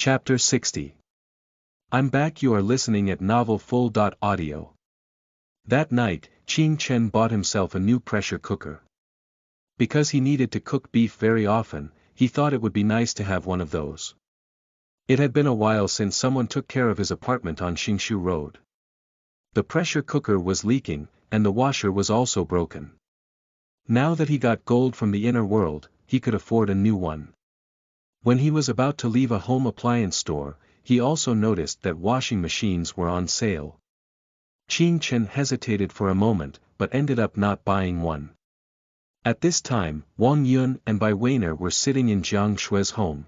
Chapter 60. I'm back. You are listening at novelfull.audio. That night, Qing Chen bought himself a new pressure cooker. Because he needed to cook beef very often, he thought it would be nice to have one of those. It had been a while since someone took care of his apartment on Xingshu Road. The pressure cooker was leaking, and the washer was also broken. Now that he got gold from the inner world, he could afford a new one. When he was about to leave a home appliance store, he also noticed that washing machines were on sale. Qing Chen hesitated for a moment, but ended up not buying one. At this time, Wang Yun and Bai Weiner were sitting in Jiang Shui's home.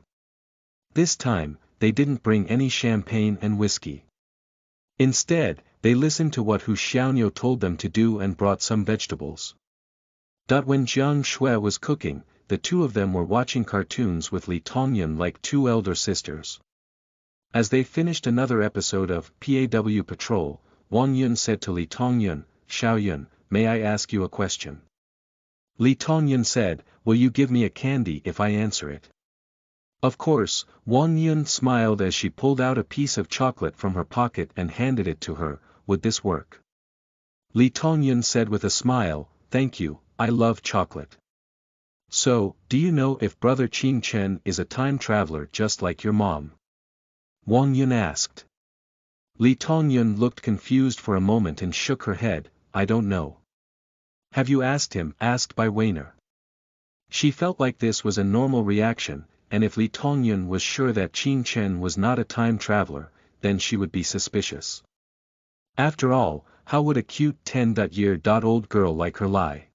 This time, they didn't bring any champagne and whiskey. Instead, they listened to what Hu Xiaoniu told them to do and brought some vegetables. When Jiang Shui was cooking, the two of them were watching cartoons with Li Tongyun like two elder sisters. As they finished another episode of PAW Patrol, Wang Yun said to Li Tongyun, "Xiaoyun, may I ask you a question?" Li Tongyun said, "Will you give me a candy if I answer it?" Of course, Wang Yun smiled as she pulled out a piece of chocolate from her pocket and handed it to her. "Would this work?" Li Tongyun said with a smile, "Thank you, I love chocolate." "So, do you know if brother Qing Chen is a time traveler just like your mom?" Wang Yun asked. Li Tongyun looked confused for a moment and shook her head. "I don't know." "Have you asked him?" asked Bai Weiner. She felt like this was a normal reaction, and if Li Tongyun was sure that Qing Chen was not a time traveler, then she would be suspicious. After all, how would a cute 10-year-old girl like her lie?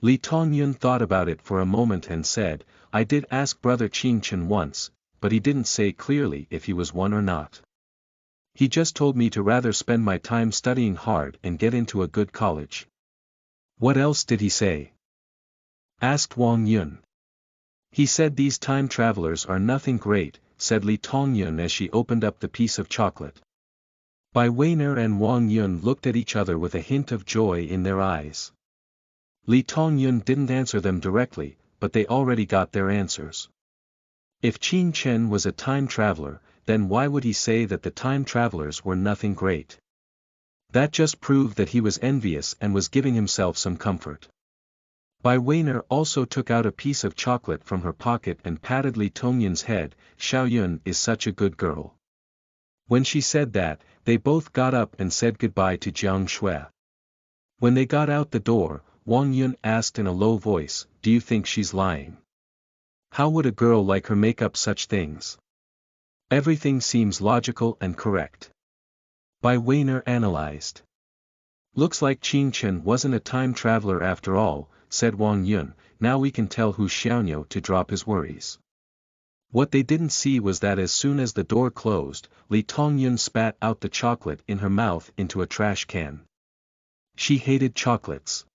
Li Tongyun thought about it for a moment and said, "I did ask brother Qing Chen once, but he didn't say clearly if he was one or not. He just told me to rather spend my time studying hard and get into a good college." "What else did he say?" asked Wang Yun. "He said these time travelers are nothing great," said Li Tongyun as she opened up the piece of chocolate. Bai Weiner and Wang Yun looked at each other with a hint of joy in their eyes. Li Tongyun didn't answer them directly, but they already got their answers. If Qing Chen was a time traveler, then why would he say that the time travelers were nothing great? That just proved that he was envious and was giving himself some comfort. Bai Weiner also took out a piece of chocolate from her pocket and patted Li Tongyun's head. "Xiaoyun is such a good girl." When she said that, they both got up and said goodbye to Jiang Shui. When they got out the door, Wang Yun asked in a low voice, "Do you think she's lying? How would a girl like her make up such things? Everything seems logical and correct." Bai Weiner analyzed. "Looks like Qing Chen wasn't a time traveler after all," said Wang Yun. "Now we can tell Hu Xiaoniu to drop his worries." What they didn't see was that as soon as the door closed, Li Tongyun spat out the chocolate in her mouth into a trash can. She hated chocolates.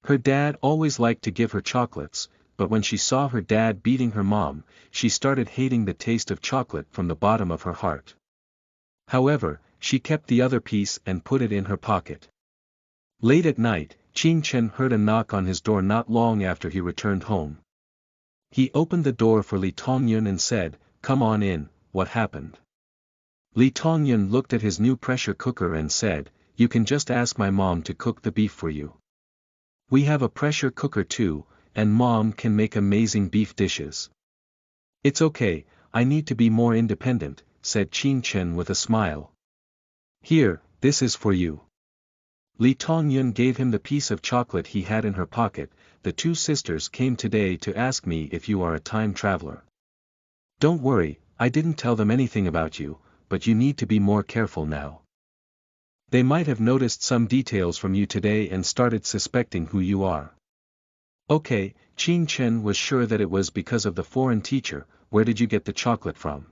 Her dad always liked to give her chocolates, but when she saw her dad beating her mom, she started hating the taste of chocolate from the bottom of her heart. However, she kept the other piece and put it in her pocket. Late at night, Qing Chen heard a knock on his door not long after he returned home. He opened the door for Li Tongyun and said, "Come on in, what happened?" Li Tongyun looked at his new pressure cooker and said, "You can just ask my mom to cook the beef for you. We have a pressure cooker too, and mom can make amazing beef dishes." "It's okay, I need to be more independent," said Qing Chen with a smile. "Here, this is for you." Li Tongyun gave him the piece of chocolate he had in her pocket. "The two sisters came today to ask me if you are a time traveler. Don't worry, I didn't tell them anything about you, but you need to be more careful now. They might have noticed some details from you today and started suspecting who you are." "Okay," Qing Chen was sure that it was because of the foreign teacher. "Where did you get the chocolate from?"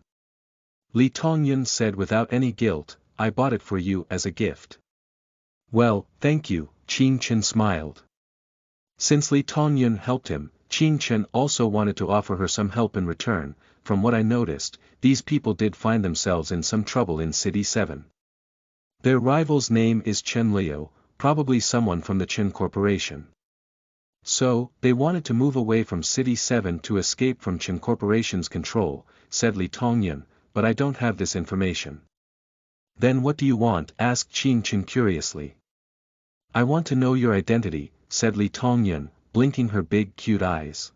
Li Tongyun said without any guilt, "I bought it for you as a gift." "Well, thank you," Qing Chen smiled. Since Li Tongyun helped him, Qing Chen also wanted to offer her some help in return. "From what I noticed, these people did find themselves in some trouble in City 7. Their rival's name is Chen Liu, probably someone from the Chen Corporation. So, they wanted to move away from City 7 to escape from Chen Corporation's control. said Li Tongyun, but I don't have this information. Then what do you want? Asked Qing Chen curiously. I want to know your identity, said Li Tongyun, blinking her big cute eyes.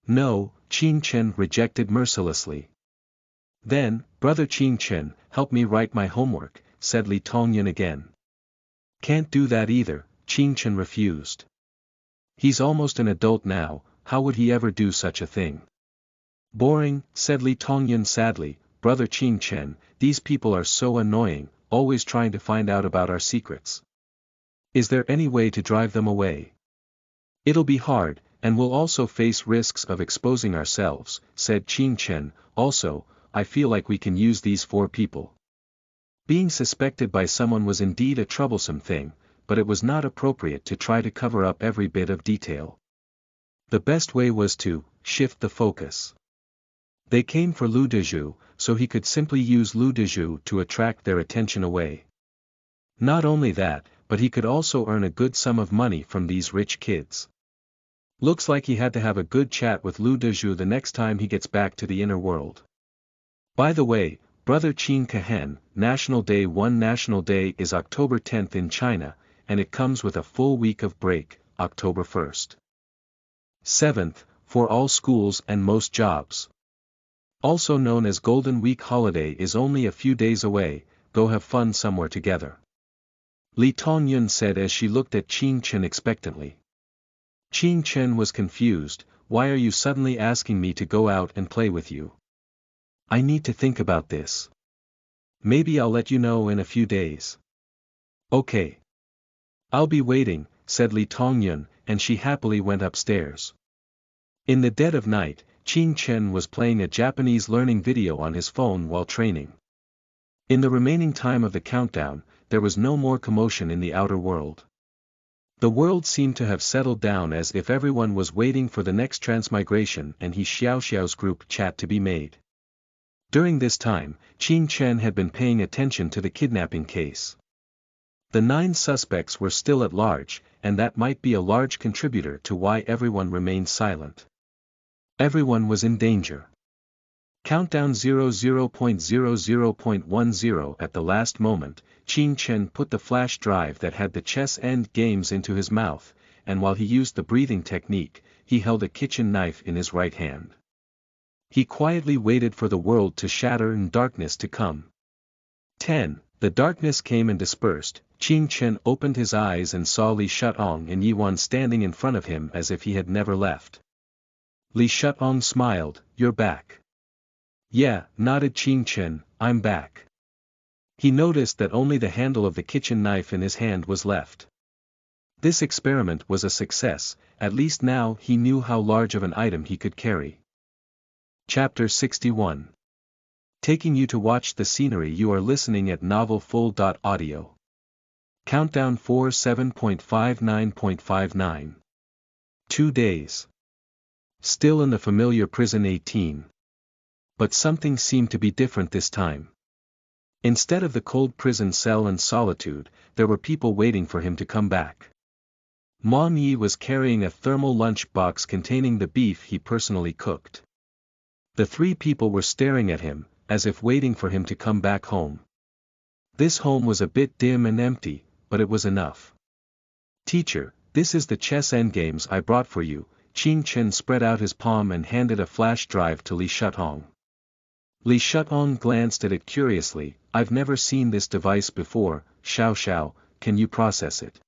No, Qing Chen rejected mercilessly. Then, brother Qing Chen, help me write my homework, said Li Tongyun again. Can't do that either, Qing Chen refused. He's almost an adult now, how would he ever do such a thing? Boring, said Li Tongyun sadly, brother Qing Chen, these people are so annoying, always trying to find out about our secrets. Is there any way to drive them away? It'll be hard, and we'll also face risks of exposing ourselves, said Qing Chen. Also, I feel like we can use these 4 people. Being suspected by someone was indeed a troublesome thing, but it was not appropriate to try to cover up every bit of detail. The best way was to shift the focus. They came for Lu Dezhu, so he could simply use Lu Dezhu to attract their attention away. Not only that, but he could also earn a good sum of money from these rich kids. Looks like he had to have a good chat with Lu Dezhu the next time he gets back to the inner world. By the way, brother Qin Kahen, National Day 1 National Day is October 10th in China, and it comes with a full week of break, October 1st. 7th, for all schools and most jobs. Also known as Golden Week holiday is only a few days away, go have fun somewhere together. Li Tongyun said as she looked at Qing Chen expectantly. Qing Chen was confused, why are you suddenly asking me to go out and play with you? I need to think about this. Maybe I'll let you know in a few days. Okay. I'll be waiting, said Li Tongyun, and she happily went upstairs. In the dead of night, Qing Chen was playing a Japanese learning video on his phone while training. In the remaining time of the countdown, there was no more commotion in the outer world. The world seemed to have settled down as if everyone was waiting for the next transmigration and Xiaoxiao's group chat to be made. During this time, Qing Chen had been paying attention to the kidnapping case. The 9 suspects were still at large, and that might be a large contributor to why everyone remained silent. Everyone was in danger. Countdown 00.00.10 At the last moment, Qing Chen put the flash drive that had the chess end games into his mouth, and while he used the breathing technique, he held a kitchen knife in his right hand. He quietly waited for the world to shatter and darkness to come. 10. The darkness came and dispersed. Qing Chen opened his eyes and saw Li Shutong and Yiwan standing in front of him as if he had never left. Li Shutong smiled, "You're back." "Yeah," nodded Qing Chen, "I'm back." He noticed that only the handle of the kitchen knife in his hand was left. This experiment was a success, at least now he knew how large of an item he could carry. Chapter 61. Taking you to watch the scenery. You are listening at novelfull.audio. Countdown 47.59.59. 2 days. Still in the familiar prison 18. But something seemed to be different this time. Instead of the cold prison cell and solitude, there were people waiting for him to come back. Mon Yi was carrying a thermal lunch box containing the beef he personally cooked. The 3 people were staring at him, as if waiting for him to come back home. This home was a bit dim and empty, but it was enough. "Teacher, this is the chess endgames I brought for you." Qing Chen spread out his palm and handed a flash drive to Li Shutong. Li Shutong glanced at it curiously. "I've never seen this device before, Xiao Xiao, can you process it?"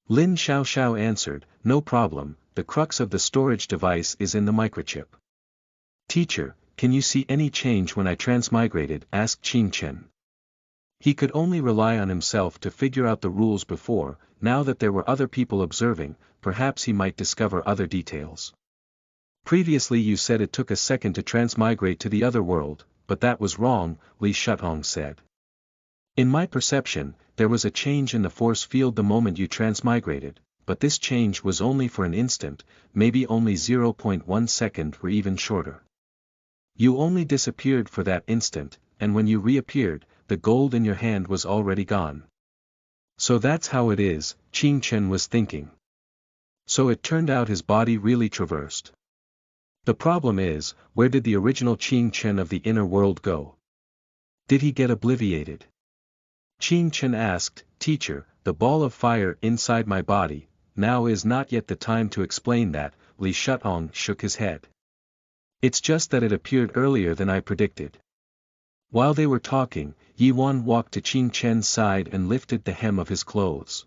Lin Xiao Xiao answered, "No problem, the crux of the storage device is in the microchip." "Teacher, can you see any change when I transmigrated?" asked Qing Chen. He could only rely on himself to figure out the rules before, now that there were other people observing, perhaps he might discover other details. "Previously you said it took a second to transmigrate to the other world, but that was wrong," Li Shutong said. "In my perception, there was a change in the force field the moment you transmigrated, but this change was only for an instant, maybe only 0.1 second or even shorter. You only disappeared for that instant, and when you reappeared, the gold in your hand was already gone." "So that's how it is," Qing Chen was thinking. "So it turned out his body really traversed." The problem is, where did the original Qing Chen of the inner world go? Did he get obliviated? Qing Chen asked, Teacher, the ball of fire inside my body, now is not yet the time to explain that. Li Shutong shook his head. It's just that it appeared earlier than I predicted. While they were talking, Yi Wan walked to Qing Chen's side and lifted the hem of his clothes.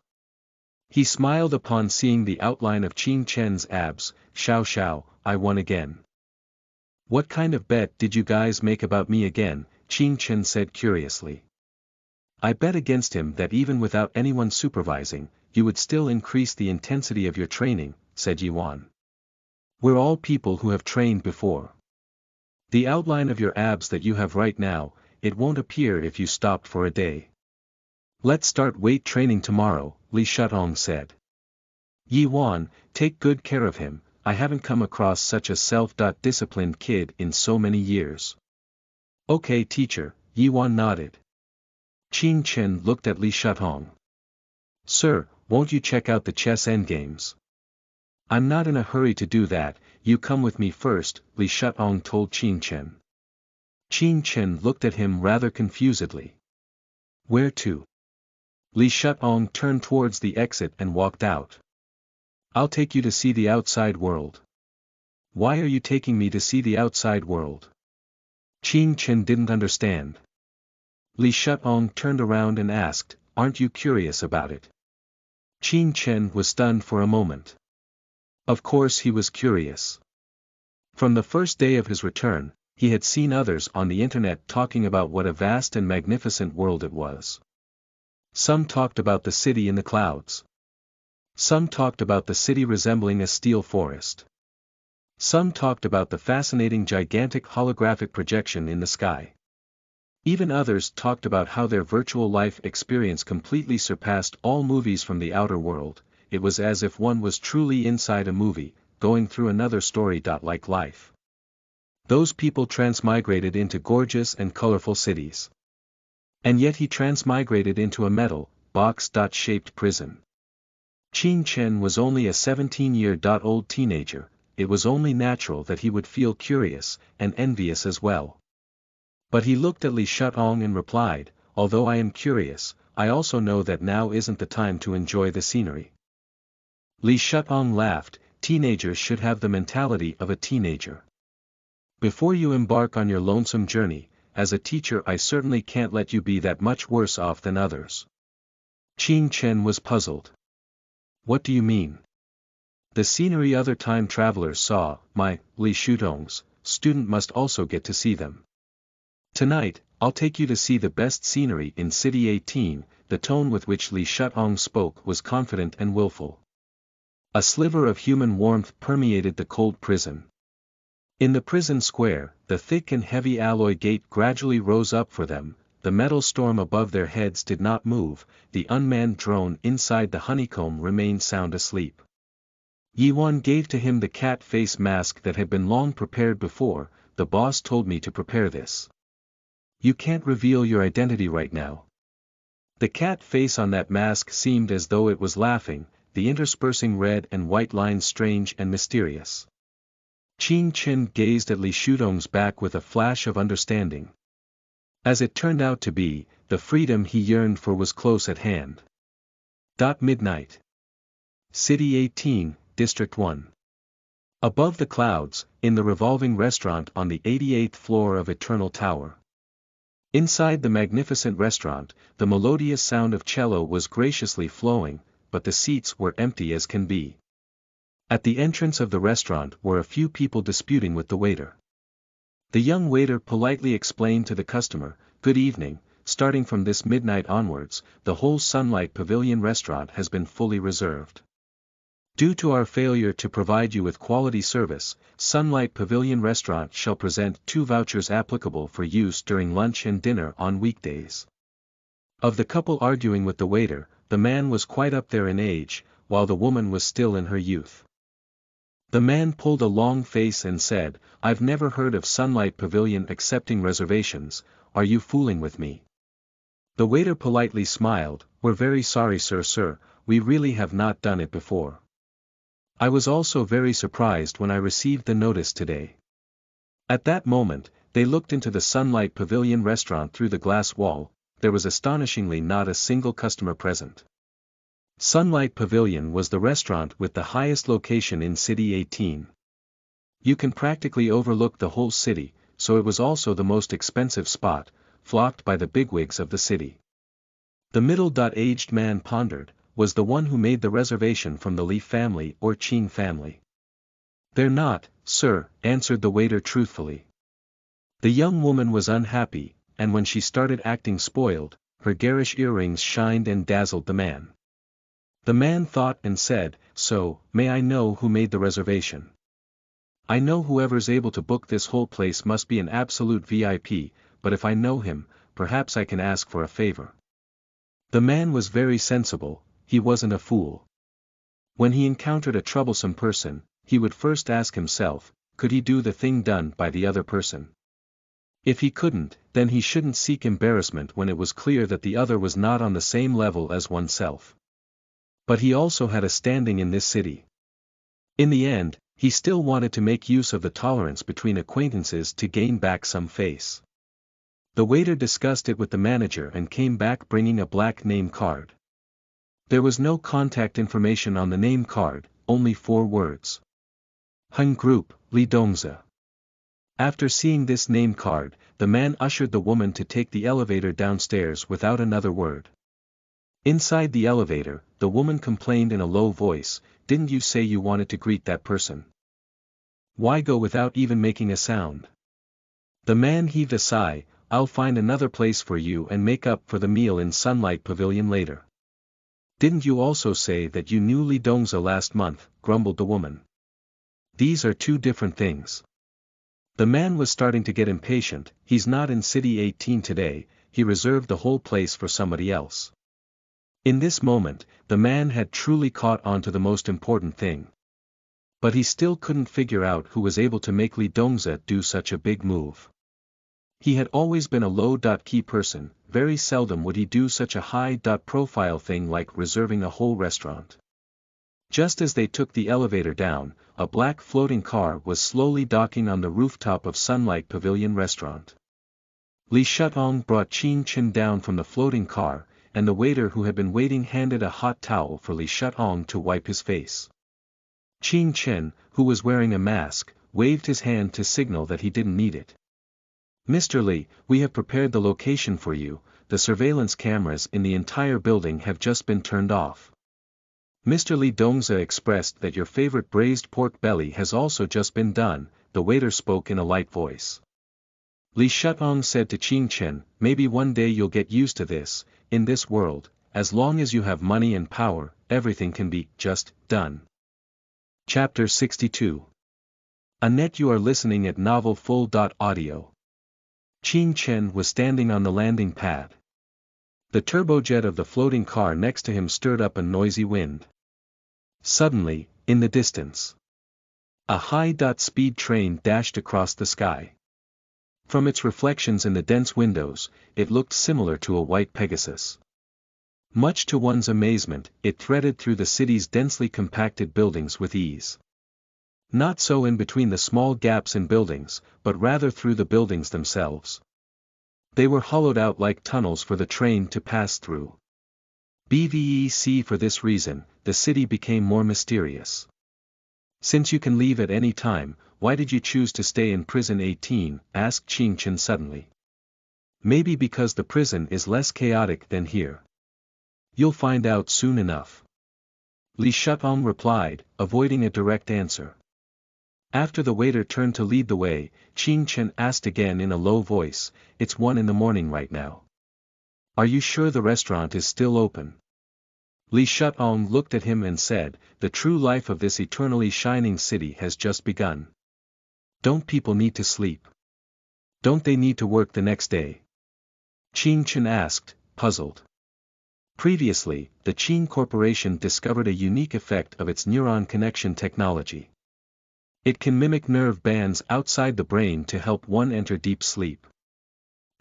He smiled upon seeing the outline of Qing Chen's abs. Xiao Xiao, I won again. What kind of bet did you guys make about me again? Qing Chen said curiously. I bet against him that even without anyone supervising, you would still increase the intensity of your training, said Yi Wan. We're all people who have trained before. The outline of your abs that you have right now, it won't appear if you stopped for a day. Let's start weight training tomorrow, Li Shutong said. Yi Wan, take good care of him, I haven't come across such a self-disciplined kid in so many years. Okay teacher, Yi Wan nodded. Qing Chen looked at Li Shutong. Sir, won't you check out the chess endgames? I'm not in a hurry to do that, you come with me first, Li Shutong told Qing Chen. Qing Chen looked at him rather confusedly. Where to? Li Shutong turned towards the exit and walked out. I'll take you to see the outside world. Why are you taking me to see the outside world? Qing Chen didn't understand. Li Shutong turned around and asked, aren't you curious about it? Qing Chen was stunned for a moment. Of course he was curious. From the first day of his return, he had seen others on the internet talking about what a vast and magnificent world it was. Some talked about the city in the clouds. Some talked about the city resembling a steel forest. Some talked about the fascinating gigantic holographic projection in the sky. Even others talked about how their virtual life experience completely surpassed all movies from the outer world. It was as if one was truly inside a movie, going through another story. Like life. Those people transmigrated into gorgeous and colorful cities. And yet he transmigrated into a metal, box-shaped prison. Qing Chen was only a 17-year-old teenager, it was only natural that he would feel curious, and envious as well. But he looked at Li Shutong and replied, although I am curious, I also know that now isn't the time to enjoy the scenery. Li Shutong laughed, teenagers should have the mentality of a teenager. Before you embark on your lonesome journey, as a teacher I certainly can't let you be that much worse off than others. Qing Chen was puzzled. What do you mean? The scenery other time travelers saw, Li Shutong's student must also get to see them. Tonight, I'll take you to see the best scenery in City 18, the tone with which Li Shutong spoke was confident and willful. A sliver of human warmth permeated the cold prison. In the prison square, the thick and heavy alloy gate gradually rose up for them, the metal storm above their heads did not move, the unmanned drone inside the honeycomb remained sound asleep. Yi Wan gave to him the cat face mask that had been long prepared before, the boss told me to prepare this. You can't reveal your identity right now. The cat face on that mask seemed as though it was laughing, the interspersing red and white lines strange and mysterious. Qing Chen gazed at Li Shutong's back with a flash of understanding. As it turned out to be, the freedom he yearned for was close at hand. Midnight. City 18, District 1. Above the clouds, in the revolving restaurant on the 88th floor of Eternal Tower. Inside the magnificent restaurant, the melodious sound of cello was graciously flowing, but the seats were empty as can be. At the entrance of the restaurant were a few people disputing with the waiter. The young waiter politely explained to the customer, "Good evening, starting from this midnight onwards, the whole Sunlight Pavilion restaurant has been fully reserved. Due to our failure to provide you with quality service, Sunlight Pavilion Restaurant shall present 2 vouchers applicable for use during lunch and dinner on weekdays." Of the couple arguing with the waiter, the man was quite up there in age, while the woman was still in her youth. The man pulled a long face and said, "I've never heard of Sunlight Pavilion accepting reservations, are you fooling with me?" The waiter politely smiled, "We're very sorry sir, we really have not done it before." I was also very surprised when I received the notice today. At that moment, they looked into the Sunlight Pavilion restaurant through the glass wall. There was astonishingly not a single customer present. Sunlight Pavilion was the restaurant with the highest location in City 18. You can practically overlook the whole city, so it was also the most expensive spot, flocked by the bigwigs of the city. The middle-aged man pondered, was the one who made the reservation from the Li family or Qing family? They're not, sir, answered the waiter truthfully. The young woman was unhappy, and when she started acting spoiled, her garish earrings shined and dazzled the man. The man thought and said, so, may I know who made the reservation? I know whoever's able to book this whole place must be an absolute VIP, but if I know him, perhaps I can ask for a favor. The man was very sensible, he wasn't a fool. When he encountered a troublesome person, he would first ask himself, could he do the thing done by the other person? If he couldn't, then he shouldn't seek embarrassment when it was clear that the other was not on the same level as oneself. But he also had a standing in this city. In the end, he still wanted to make use of the tolerance between acquaintances to gain back some face. The waiter discussed it with the manager and came back bringing a black name card. There was no contact information on the name card, only 4 words. Hun Group, Li Dongzi. After seeing this name card, the man ushered the woman to take the elevator downstairs without another word. Inside the elevator, the woman complained in a low voice, didn't you say you wanted to greet that person? Why go without even making a sound? The man heaved a sigh, I'll find another place for you and make up for the meal in Sunlight Pavilion later. Didn't you also say that you knew Li Dongzi last month, grumbled the woman. These are 2 different things. The man was starting to get impatient, he's not in City 18 today, he reserved the whole place for somebody else. In this moment, the man had truly caught on to the most important thing. But he still couldn't figure out who was able to make Li Dongzi do such a big move. He had always been a low-key person, very seldom would he do such a high-profile thing like reserving a whole restaurant. Just as they took the elevator down, a black floating car was slowly docking on the rooftop of Sunlight Pavilion restaurant. Li Shutong brought Qing Chen down from the floating car, and the waiter who had been waiting handed a hot towel for Li Shutong to wipe his face. Qing Chen, who was wearing a mask, waved his hand to signal that he didn't need it. Mr. Li, we have prepared the location for you, the surveillance cameras in the entire building have just been turned off. Mr. Li Dongzi expressed that your favorite braised pork belly has also just been done, the waiter spoke in a light voice. Li Shutong said to Qing Chen, maybe one day you'll get used to this, in this world, as long as you have money and power, everything can be, just, done. Chapter 62. Annette, you are listening at novelfull.audio. Qing Chen was standing on the landing pad. The turbojet of the floating car next to him stirred up a noisy wind. Suddenly, in the distance, a high-speed train dashed across the sky. From its reflections in the dense windows, it looked similar to a white Pegasus. Much to one's amazement, it threaded through the city's densely compacted buildings with ease. Not so in between the small gaps in buildings, but rather through the buildings themselves. They were hollowed out like tunnels for the train to pass through. BVEC for this reason, the city became more mysterious. Since you can leave at any time, why did you choose to stay in prison 18? Asked Qing Chen suddenly. Maybe because the prison is less chaotic than here. You'll find out soon enough. Li Shutong replied, avoiding a direct answer. After the waiter turned to lead the way, Qing Chen asked again in a low voice, it's 1 a.m. right now. Are you sure the restaurant is still open? Li Shutong looked at him and said, the true life of this eternally shining city has just begun. Don't people need to sleep? Don't they need to work the next day? Qing Chen asked, puzzled. Previously, the Qing Corporation discovered a unique effect of its neuron connection technology. It can mimic nerve bands outside the brain to help one enter deep sleep.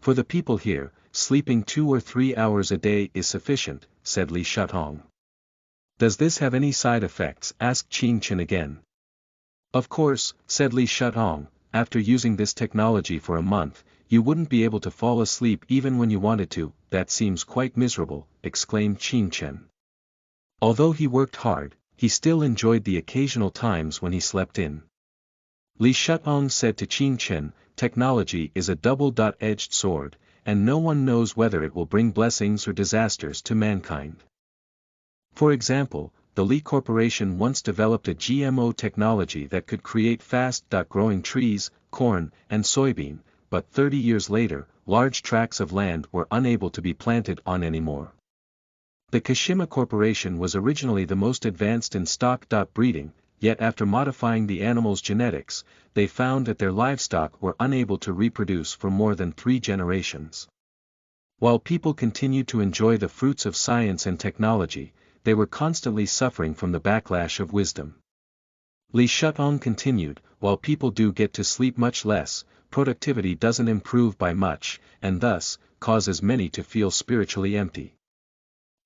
For the people here, sleeping 2 or 3 hours a day is sufficient, said Li Shutong. Does this have any side effects? Asked Qin Chen again. Of course, said Li Shutong, after using this technology for a month, you wouldn't be able to fall asleep even when you wanted to. That seems quite miserable, exclaimed Qin Chen. Although he worked hard, he still enjoyed the occasional times when he slept in. Li Shutong said to Qin Chen, technology is a double-edged sword, and no one knows whether it will bring blessings or disasters to mankind. For example, the Li Corporation once developed a GMO technology that could create fast-growing trees, corn, and soybean, but 30 years later, large tracts of land were unable to be planted on anymore. The Kashima Corporation was originally the most advanced in stock breeding, yet after modifying the animals' genetics, they found that their livestock were unable to reproduce for more than 3 generations. While people continued to enjoy the fruits of science and technology, they were constantly suffering from the backlash of wisdom. Li Shutong continued, while people do get to sleep much less, productivity doesn't improve by much, and thus, causes many to feel spiritually empty.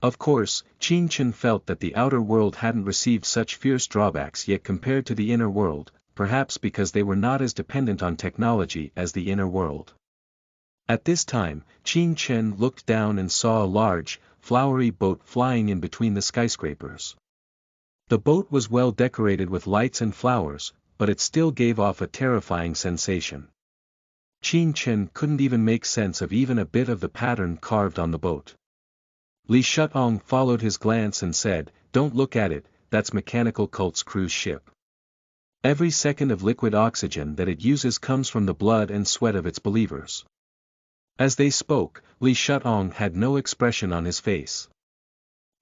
Of course, Qin Chen felt that the outer world hadn't received such fierce drawbacks yet compared to the inner world, perhaps because they were not as dependent on technology as the inner world. At this time, Qin Chen looked down and saw a large, flowery boat flying in between the skyscrapers. The boat was well decorated with lights and flowers, but it still gave off a terrifying sensation. Qin Chen couldn't even make sense of even a bit of the pattern carved on the boat. Li Shutong followed his glance and said, "Don't look at it, that's Mechanical Cult's cruise ship. Every second of liquid oxygen that it uses comes from the blood and sweat of its believers." As they spoke, Li Shutong had no expression on his face.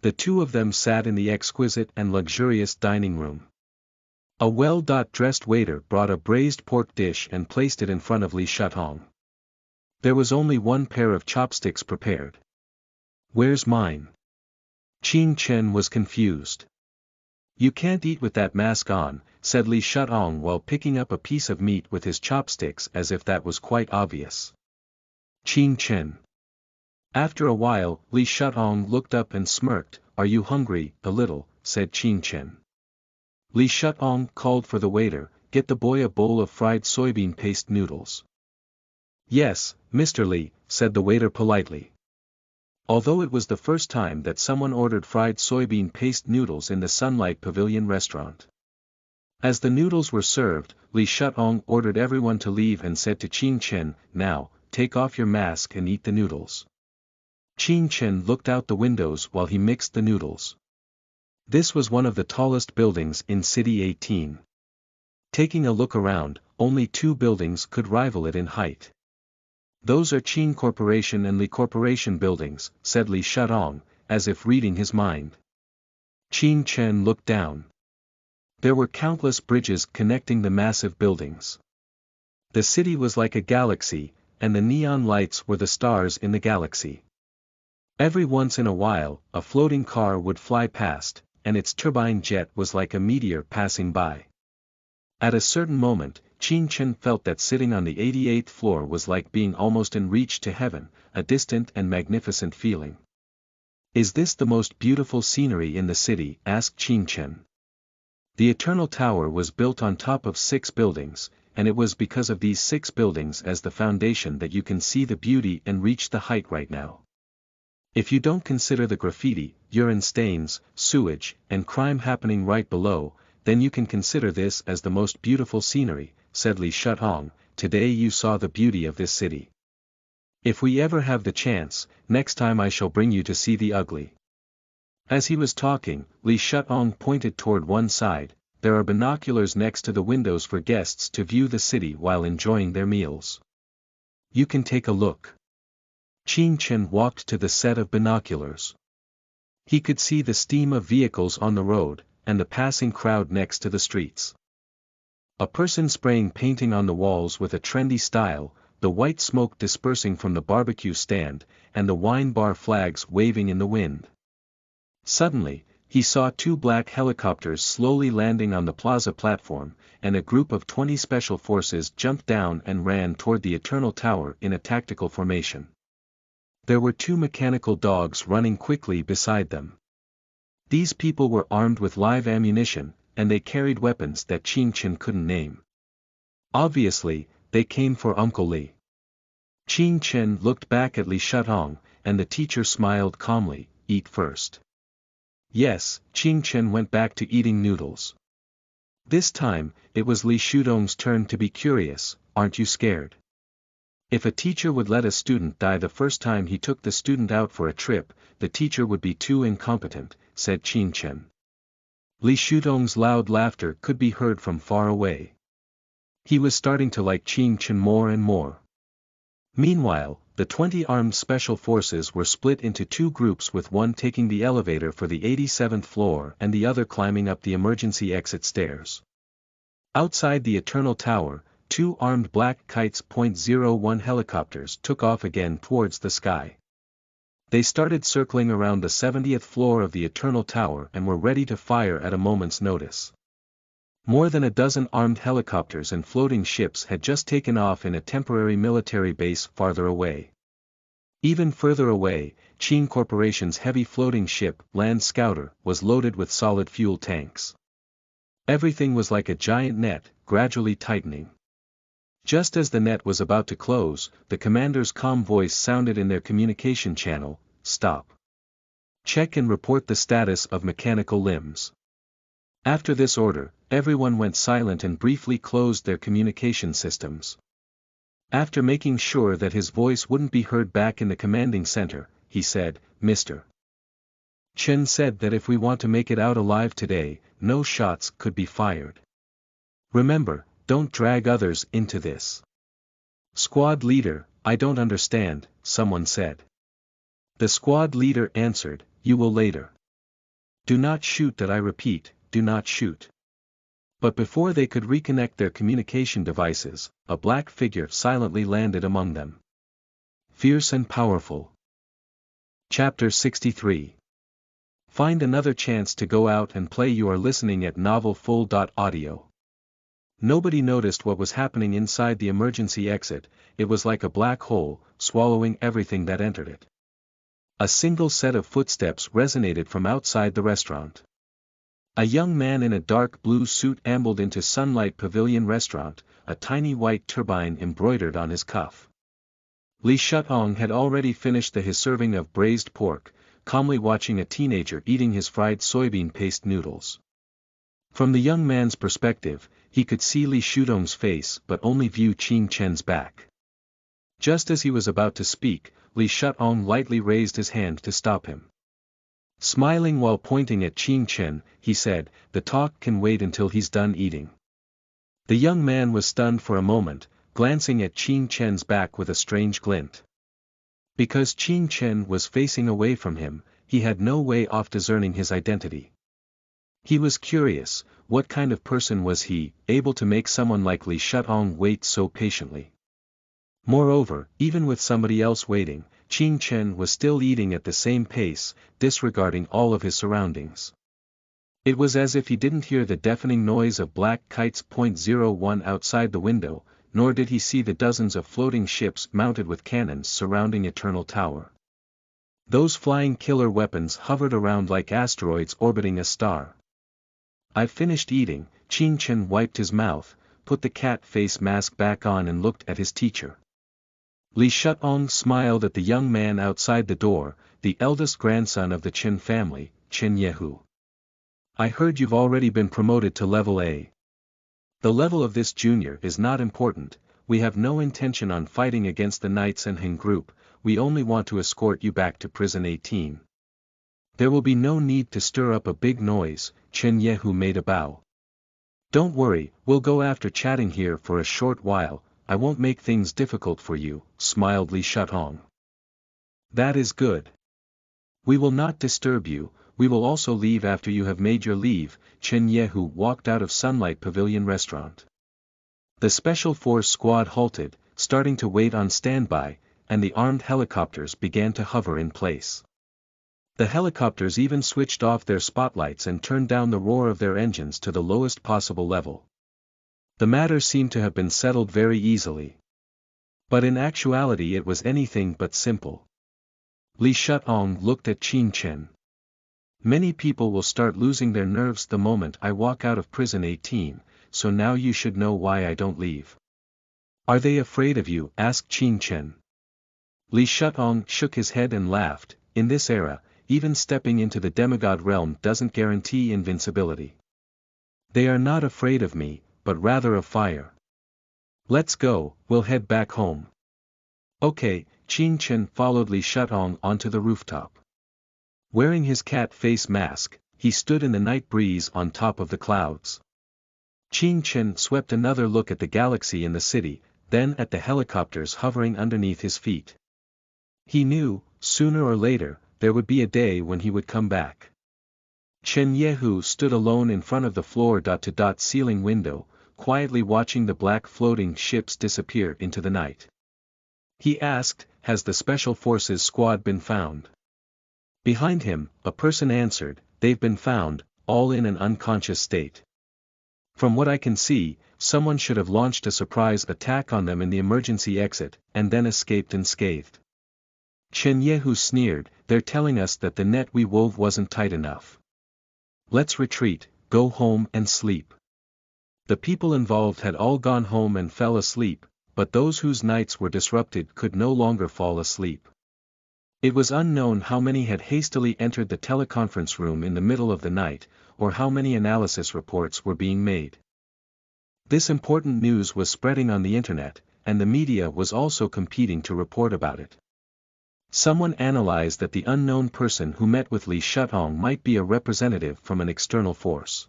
The two of them sat in the exquisite and luxurious dining room. A well-dressed waiter brought a braised pork dish and placed it in front of Li Shutong. There was only one pair of chopsticks prepared. "Where's mine?" Qin Chen was confused. "You can't eat with that mask on," said Li Shutong while picking up a piece of meat with his chopsticks as if that was quite obvious. Qin Chen. After a while, Li Shutong looked up and smirked. "Are you hungry?" "A little," said Qin Chen. Li Shutong called for the waiter, "Get the boy a bowl of fried soybean paste noodles." "Yes, Mr. Li," said the waiter politely. Although it was the first time that someone ordered fried soybean paste noodles in the Sunlight Pavilion restaurant. As the noodles were served, Li Shutong ordered everyone to leave and said to Qin Chen, "Now, take off your mask and eat the noodles." Qin Chen looked out the windows while he mixed the noodles. This was one of the tallest buildings in City 18. Taking a look around, only 2 buildings could rival it in height. "Those are Qin Corporation and Li Corporation buildings," said Li Shutong, as if reading his mind. Qin Chen looked down. There were countless bridges connecting the massive buildings. The city was like a galaxy, and the neon lights were the stars in the galaxy. Every once in a while, a floating car would fly past, and its turbine jet was like a meteor passing by. At a certain moment, Qin Chen felt that sitting on the 88th floor was like being almost en reach to heaven, a distant and magnificent feeling. "Is this the most beautiful scenery in the city?" asked Qin Chen. The Eternal Tower was built on top of 6 buildings, and it was because of these 6 buildings as the foundation that you can see the beauty and reach the height right now. If you don't consider the graffiti, urine stains, sewage, and crime happening right below, then you can consider this as the most beautiful scenery, said Li Shutong. "Today you saw the beauty of this city. If we ever have the chance, next time I shall bring you to see the ugly." As he was talking, Li Shutong pointed toward one side. "There are binoculars next to the windows for guests to view the city while enjoying their meals. You can take a look." Qin Chen walked to the set of binoculars. He could see the steam of vehicles on the road, and the passing crowd next to the streets. A person spraying painting on the walls with a trendy style, the white smoke dispersing from the barbecue stand, and the wine bar flags waving in the wind. Suddenly, he saw 2 black helicopters slowly landing on the plaza platform, and a group of 20 special forces jumped down and ran toward the Eternal Tower in a tactical formation. There were 2 mechanical dogs running quickly beside them. These people were armed with live ammunition, and they carried weapons that Qing Chen couldn't name. Obviously, they came for Uncle Li. Qing Chen looked back at Li Shutong, and the teacher smiled calmly, "Eat first." Yes, Qing Chen went back to eating noodles. This time, it was Li Shutong's turn to be curious. "Aren't you scared?" If a teacher would let a student die the first time he took the student out for a trip, the teacher would be too incompetent, said Qing Chen. Li Shutong's loud laughter could be heard from far away. He was starting to like Qing Chen more and more. Meanwhile, the 20 armed special forces were split into two groups, with one taking the elevator for the 87th floor and the other climbing up the emergency exit stairs. Outside the Eternal Tower, two armed black kites .01 helicopters took off again towards the sky. They started circling around the 70th floor of the Eternal Tower and were ready to fire at a moment's notice. More than a dozen armed helicopters and floating ships had just taken off in a temporary military base farther away. Even further away, Qing Corporation's heavy floating ship, Land Scouter, was loaded with solid fuel tanks. Everything was like a giant net, gradually tightening. Just as the net was about to close, the commander's calm voice sounded in their communication channel, "Stop. Check and report the status of mechanical limbs." After this order, everyone went silent and briefly closed their communication systems. After making sure that his voice wouldn't be heard back in the commanding center, he said, "Mr. Chen said that if we want to make it out alive today, no shots could be fired. Remember, don't drag others into this." "Squad leader, I don't understand," someone said. The squad leader answered, "You will later. Do not shoot, that I repeat, do not shoot." But before they could reconnect their communication devices, a black figure silently landed among them. Fierce and powerful. Chapter 63. Find another chance to go out and play. You are listening at novelfull.audio. Nobody noticed what was happening inside the emergency exit. It was like a black hole, swallowing everything that entered it. A single set of footsteps resonated from outside the restaurant. A young man in a dark blue suit ambled into Sunlight Pavilion Restaurant, a tiny white turbine embroidered on his cuff. Li Shutong had already finished his serving of braised pork, calmly watching a teenager eating his fried soybean paste noodles. From the young man's perspective, he could see Li Shutong's face but only view Qing Chen's back. Just as he was about to speak, Li Shutong lightly raised his hand to stop him. Smiling while pointing at Qing Chen, he said, "The talk can wait until he's done eating." The young man was stunned for a moment, glancing at Qing Chen's back with a strange glint. Because Qing Chen was facing away from him, he had no way of discerning his identity. He was curious, what kind of person was he, able to make someone like Li Shutong wait so patiently? Moreover, even with somebody else waiting, Qing Chen was still eating at the same pace, disregarding all of his surroundings. It was as if he didn't hear the deafening noise of black kites .01 outside the window, nor did he see the dozens of floating ships mounted with cannons surrounding Eternal Tower. Those flying killer weapons hovered around like asteroids orbiting a star. "I've finished eating." Qing Chen wiped his mouth, put the cat face mask back on and looked at his teacher. Li Shutong smiled at the young man outside the door, the eldest grandson of the Chen family, Chen Yehu. "I heard you've already been promoted to level A. The level of this junior is not important. We have no intention on fighting against the Knights and Hing group, we only want to escort you back to prison 18. There will be no need to stir up a big noise." Chen Yehu made a bow. "Don't worry, we'll go after chatting here for a short while. I won't make things difficult for you," smiled Li Shutong. "That is good. We will not disturb you. We will also leave after you have made your leave." Chen Yehu walked out of Sunlight Pavilion Restaurant. The Special Force squad halted, starting to wait on standby, and the armed helicopters began to hover in place. The helicopters even switched off their spotlights and turned down the roar of their engines to the lowest possible level. The matter seemed to have been settled very easily. But in actuality it was anything but simple. Li Shutong looked at Qing Chen. Many people will start losing their nerves the moment I walk out of prison 18, so now you should know why I don't leave. Are they afraid of you? Asked Qin Chen. Li Shutong shook his head and laughed. In this era, even stepping into the demigod realm doesn't guarantee invincibility. They are not afraid of me, but rather of fire. Let's go, we'll head back home. Okay, Qin Chen followed Li Shutong onto the rooftop. Wearing his cat face mask, he stood in the night breeze on top of the clouds. Qin Chen swept another look at the galaxy in the city, then at the helicopters hovering underneath his feet. He knew, sooner or later, there would be a day when he would come back. Chen Yehu stood alone in front of the floor-to-ceiling window, quietly watching the black floating ships disappear into the night. He asked, "Has the Special Forces squad been found?" Behind him, a person answered, "They've been found, all in an unconscious state. From what I can see, someone should have launched a surprise attack on them in the emergency exit, and then escaped unscathed." Chen Yehu sneered, "They're telling us that the net we wove wasn't tight enough. Let's retreat, go home and sleep." The people involved had all gone home and fell asleep, but those whose nights were disrupted could no longer fall asleep. It was unknown how many had hastily entered the teleconference room in the middle of the night, or how many analysis reports were being made. This important news was spreading on the internet, and the media was also competing to report about it. Someone analyzed that the unknown person who met with Li Shutong might be a representative from an external force.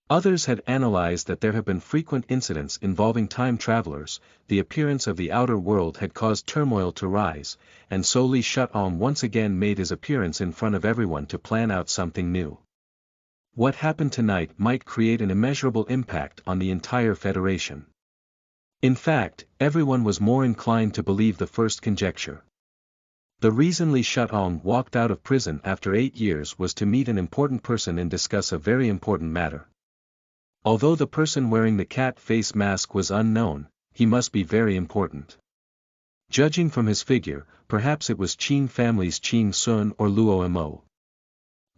Others had analyzed that there have been frequent incidents involving time travelers, the appearance of the outer world had caused turmoil to rise, and so Li Shutong once again made his appearance in front of everyone to plan out something new. What happened tonight might create an immeasurable impact on the entire Federation. In fact, everyone was more inclined to believe the first conjecture. The reason Li Shutong walked out of prison after 8 years was to meet an important person and discuss a very important matter. Although the person wearing the cat face mask was unknown, he must be very important. Judging from his figure, perhaps it was Qin family's Qin Sun or Luo Mo.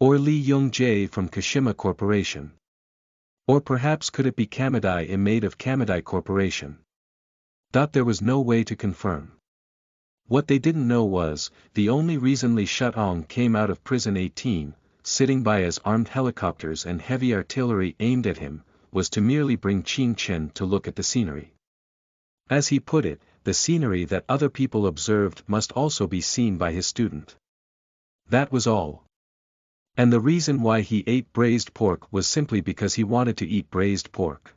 Or Li Yongjae from Kashima Corporation. Or perhaps could it be Kamadai, a maid of Kamadai Corporation? There was no way to confirm. What they didn't know was, the only reason Li Shutong came out of prison 18, sitting by as armed helicopters and heavy artillery aimed at him, was to merely bring Qin Chen to look at the scenery. As he put it, the scenery that other people observed must also be seen by his student. That was all. And the reason why he ate braised pork was simply because he wanted to eat braised pork.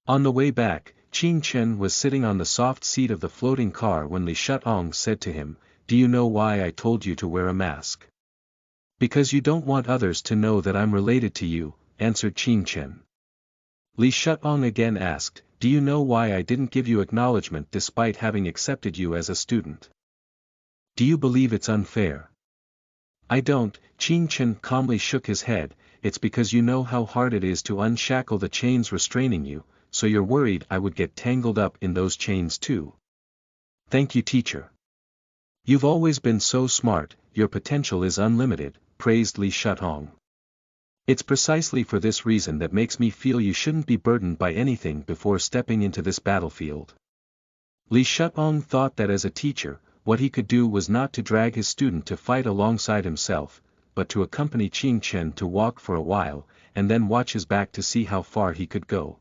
On the way back, Qin Chen was sitting on the soft seat of the floating car when Li Shutong said to him, "Do you know why I told you to wear a mask?" "Because you don't want others to know that I'm related to you," answered Qin Chen. Li Shutong again asked, "Do you know why I didn't give you acknowledgement despite having accepted you as a student? Do you believe it's unfair?" "I don't," Qin Chen calmly shook his head, "it's because you know how hard it is to unshackle the chains restraining you, so you're worried I would get tangled up in those chains too." "Thank you, teacher. You've always been so smart, your potential is unlimited," praised Li Shutong. "It's precisely for this reason that makes me feel you shouldn't be burdened by anything before stepping into this battlefield." Li Shutong thought that as a teacher, what he could do was not to drag his student to fight alongside himself, but to accompany Qin Chen to walk for a while, and then watch his back to see how far he could go.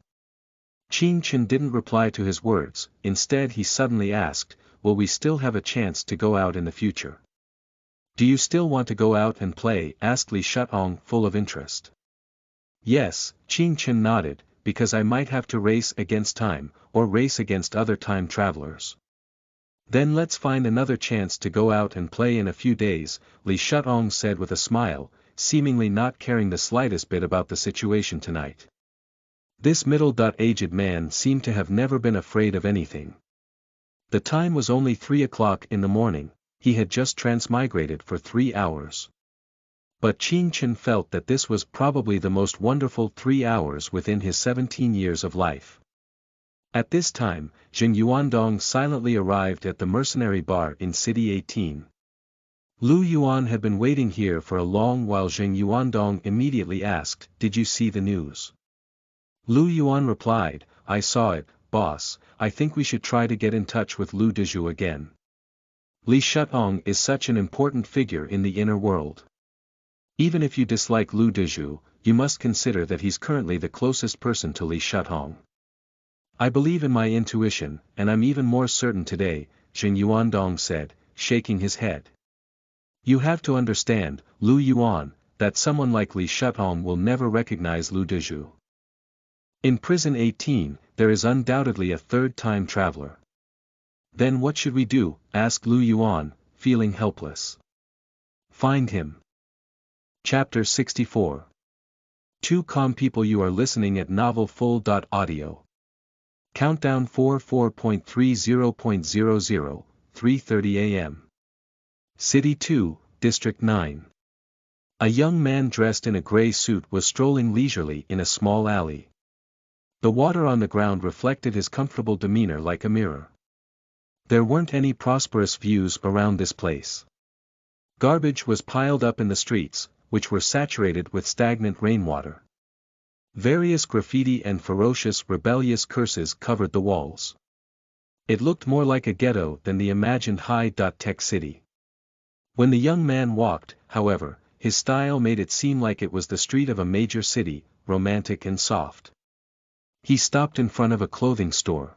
Qin Chen didn't reply to his words, instead he suddenly asked, "Will we still have a chance to go out in the future?" "Do you still want to go out and play?" asked Li Shutong full of interest. "Yes," Qin Chen nodded, "because I might have to race against time, or race against other time travelers." "Then let's find another chance to go out and play in a few days," Li Shutong said with a smile, seemingly not caring the slightest bit about the situation tonight. This middle-aged man seemed to have never been afraid of anything. The time was only 3 o'clock in the morning. He had just transmigrated for 3 hours. But Qin Chen felt that this was probably the most wonderful 3 hours within his 17 years of life. At this time, Jing Yuandong silently arrived at the mercenary bar in City 18. Lu Yuan had been waiting here for a long while. Zheng Yuandong immediately asked, "Did you see the news?" Lu Yuan replied, "I saw it, boss. I think we should try to get in touch with Lu Dezhu again. Li Shutong is such an important figure in the inner world. Even if you dislike Lu Dezhu, you must consider that he's currently the closest person to Li Shutong. I believe in my intuition, and I'm even more certain today," Zheng Yuandong said, shaking his head. "You have to understand, Lu Yuan, that someone like Li Shutong will never recognize Lu Dezhu. In prison 18, there is undoubtedly a third time traveler." "Then what should we do?" asked Lu Yuan, feeling helpless. "Find him." Chapter 64. Two calm people. You are listening at novelfull.audio. Countdown 44.30.00, 3:30 a.m. City 2, District 9. A young man dressed in a gray suit was strolling leisurely in a small alley. The water on the ground reflected his comfortable demeanor like a mirror. There weren't any prosperous views around this place. Garbage was piled up in the streets, which were saturated with stagnant rainwater. Various graffiti and ferocious rebellious curses covered the walls. It looked more like a ghetto than the imagined high-tech city. When the young man walked, however, his style made it seem like it was the street of a major city, romantic and soft. He stopped in front of a clothing store.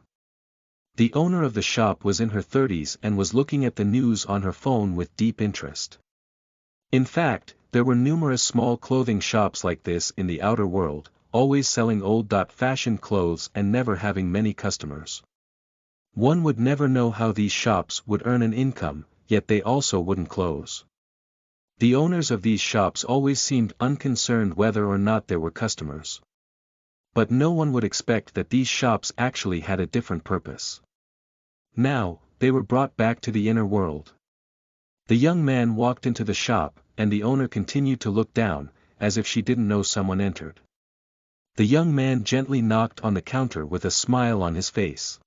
The owner of the shop was in her 30s and was looking at the news on her phone with deep interest. In fact, there were numerous small clothing shops like this in the outer world, always selling old-fashioned clothes and never having many customers. One would never know how these shops would earn an income, yet they also wouldn't close. The owners of these shops always seemed unconcerned whether or not there were customers. But no one would expect that these shops actually had a different purpose. Now, they were brought back to the inner world. The young man walked into the shop, and the owner continued to look down, as if she didn't know someone entered. The young man gently knocked on the counter with a smile on his face.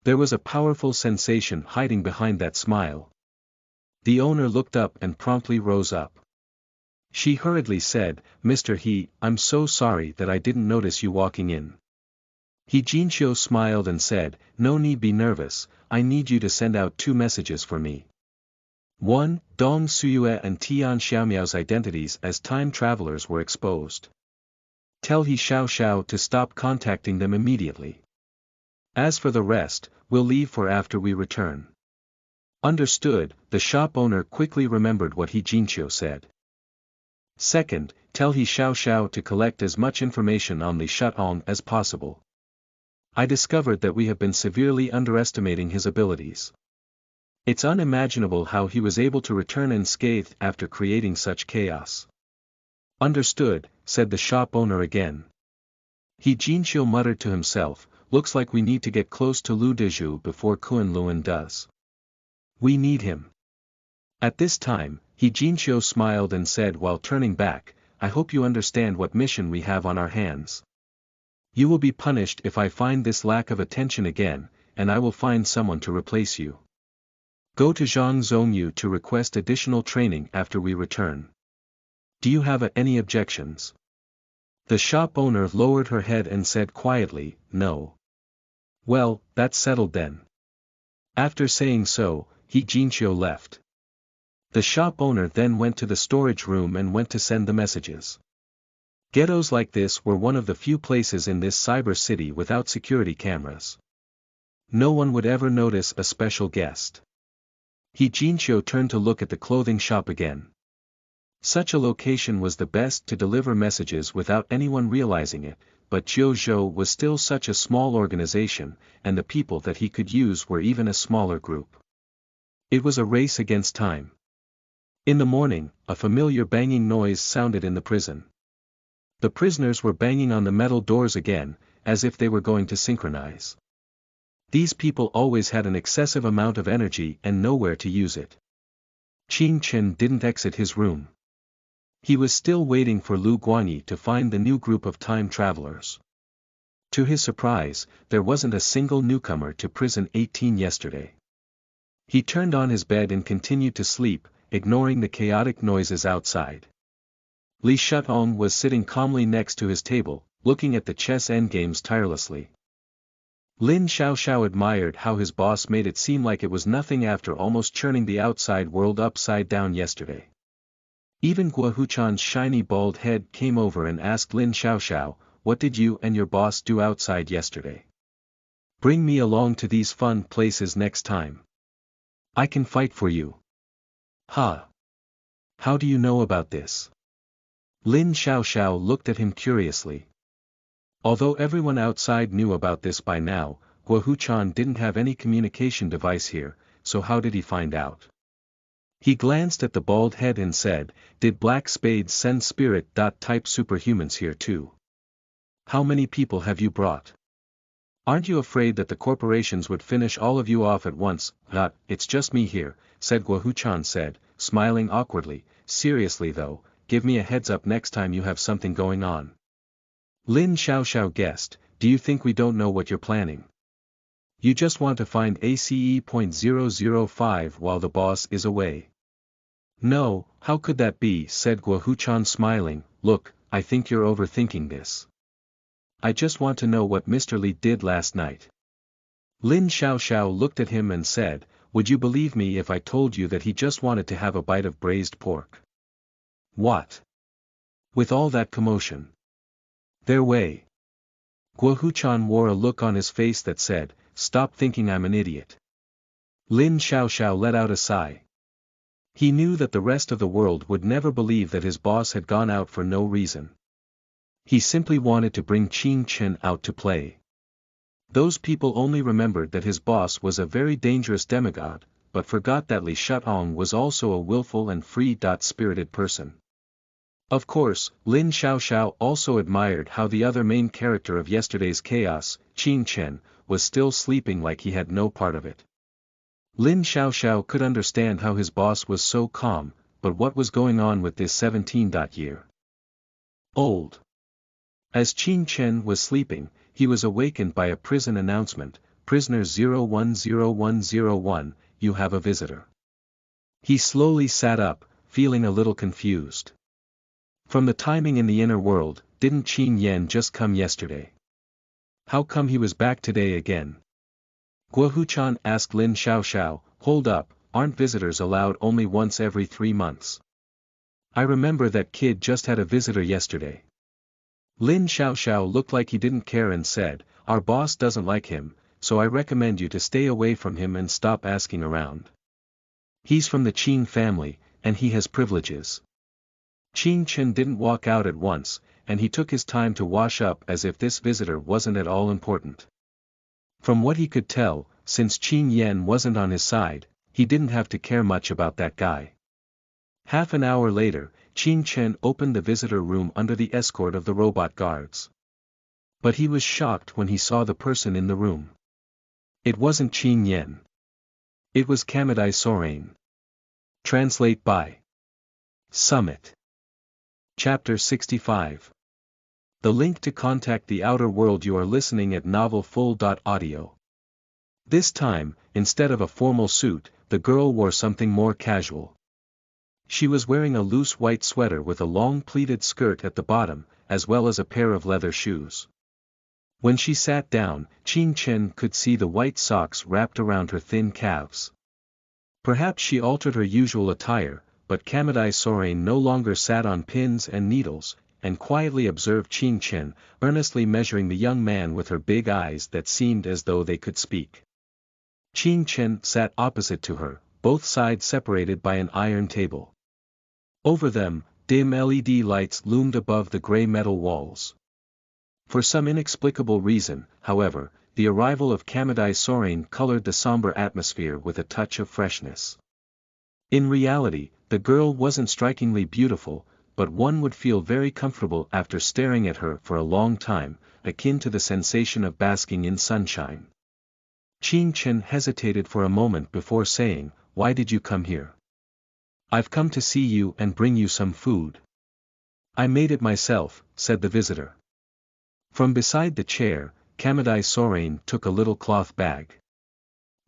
There was a powerful sensation hiding behind that smile. The owner looked up and promptly rose up. She hurriedly said, "Mr. He, I'm so sorry that I didn't notice you walking in." He Jinqiu smiled and said, "No need be nervous, I need you to send out 2 messages for me. 1. Dong Suyue and Tian Xiaomiao's identities as time travelers were exposed. Tell He Xiao to stop contacting them immediately. As for the rest, we'll leave for after we return." "Understood," the shop owner quickly remembered what He Jinqiu said. "Second, tell He Xiao to collect as much information on Li Shutong as possible. I discovered that we have been severely underestimating his abilities. It's unimaginable how he was able to return unscathed after creating such chaos." "Understood," said the shop owner again. He Jinqiu muttered to himself, "Looks like we need to get close to Lu Dezhu before Kunlun does. We need him." At this time, He Jinqiu smiled and said while turning back, "I hope you understand what mission we have on our hands. You will be punished if I find this lack of attention again, and I will find someone to replace you. Go to Zhang Zhongyu to request additional training after we return. Do you have any objections?" The shop owner lowered her head and said quietly, "No." "Well, that's settled then." After saying so, He Jinqiu left. The shop owner then went to the storage room and went to send the messages. Ghettos like this were one of the few places in this cyber city without security cameras. No one would ever notice a special guest. He Jinqiu turned to look at the clothing shop again. Such a location was the best to deliver messages without anyone realizing it, but Jiuzhou was still such a small organization, and the people that he could use were even a smaller group. It was a race against time. In the morning, a familiar banging noise sounded in the prison. The prisoners were banging on the metal doors again, as if they were going to synchronize. These people always had an excessive amount of energy and nowhere to use it. Qing Chen didn't exit his room. He was still waiting for Lu Guanyi to find the new group of time travelers. To his surprise, there wasn't a single newcomer to prison 18 yesterday. He turned on his bed and continued to sleep, ignoring the chaotic noises outside. Li Shutong was sitting calmly next to his table, looking at the chess endgames tirelessly. Lin Xiaoxiao admired how his boss made it seem like it was nothing after almost churning the outside world upside down yesterday. Even Guo Huchan's shiny bald head came over and asked Lin Xiaoxiao, "What did you and your boss do outside yesterday? Bring me along to these fun places next time. I can fight for you." "Ha! How do you know about this?" Lin Xiaoxiao looked at him curiously. Although everyone outside knew about this by now, Guo Huchan didn't have any communication device here, so how did he find out? He glanced at the bald head and said, "Did Black Spades send spirit-type superhumans here too? How many people have you brought? Aren't you afraid that the corporations would finish all of you off at once?" It's just me here," said Guo Huchan said, smiling awkwardly. "Seriously though, give me a heads up next time you have something going on." Lin Xiaoxiao guessed, "Do you think we don't know what you're planning? You just want to find ACE.005 while the boss is away." "No, how could that be?" said Guo Huchan smiling. "Look, I think you're overthinking this. I just want to know what Mr. Li did last night." Lin Xiaoxiao looked at him and said, "Would you believe me if I told you that he just wanted to have a bite of braised pork?" "What? With all that commotion? Their way." Guo Huchan wore a look on his face that said, "Stop thinking I'm an idiot." Lin Xiaoxiao let out a sigh. He knew that the rest of the world would never believe that his boss had gone out for no reason. He simply wanted to bring Qin Chen out to play. Those people only remembered that his boss was a very dangerous demigod, but forgot that Li Shutong was also a willful and free-spirited person. Of course, Lin Xiaoxiao also admired how the other main character of yesterday's chaos, Qin Chen, was still sleeping like he had no part of it. Lin Xiaoxiao could understand how his boss was so calm, but what was going on with this 17-year-old? As Qin Chen was sleeping, he was awakened by a prison announcement, "Prisoner 010101, you have a visitor." He slowly sat up, feeling a little confused. From the timing in the inner world, didn't Qin Yan just come yesterday? How come he was back today again? Guo Huchan asked Lin Xiaoxiao, "Hold up, aren't visitors allowed only once every 3 months? I remember that kid just had a visitor yesterday." Lin Xiaoxiao looked like he didn't care and said, "Our boss doesn't like him, so I recommend you to stay away from him and stop asking around. He's from the Qin family, and he has privileges." Qin Chen didn't walk out at once, and he took his time to wash up as if this visitor wasn't at all important. From what he could tell, since Qin Yan wasn't on his side, he didn't have to care much about that guy. Half an hour later, Qin Chen opened the visitor room under the escort of the robot guards. But he was shocked when he saw the person in the room. It wasn't Qin Yan. It was Kamadai Sorain. Translate by Summit. Chapter 65. The link to contact the outer world. You are listening at novelfull.audio. This time, instead of a formal suit, the girl wore something more casual. She was wearing a loose white sweater with a long pleated skirt at the bottom, as well as a pair of leather shoes. When she sat down, Qin Chen could see the white socks wrapped around her thin calves. Perhaps she altered her usual attire, but Kamadai Sorain no longer sat on pins and needles, and quietly observed Qin Chen, earnestly measuring the young man with her big eyes that seemed as though they could speak. Qin Chen sat opposite to her, both sides separated by an iron table. Over them, dim LED lights loomed above the gray metal walls. For some inexplicable reason, however, the arrival of Kamadai Sorain colored the somber atmosphere with a touch of freshness. In reality, the girl wasn't strikingly beautiful, but one would feel very comfortable after staring at her for a long time, akin to the sensation of basking in sunshine. Qin Chen hesitated for a moment before saying, "Why did you come here?" "I've come to see you and bring you some food." "I made it myself," said the visitor. From beside the chair, Kamadai Sorain took a little cloth bag.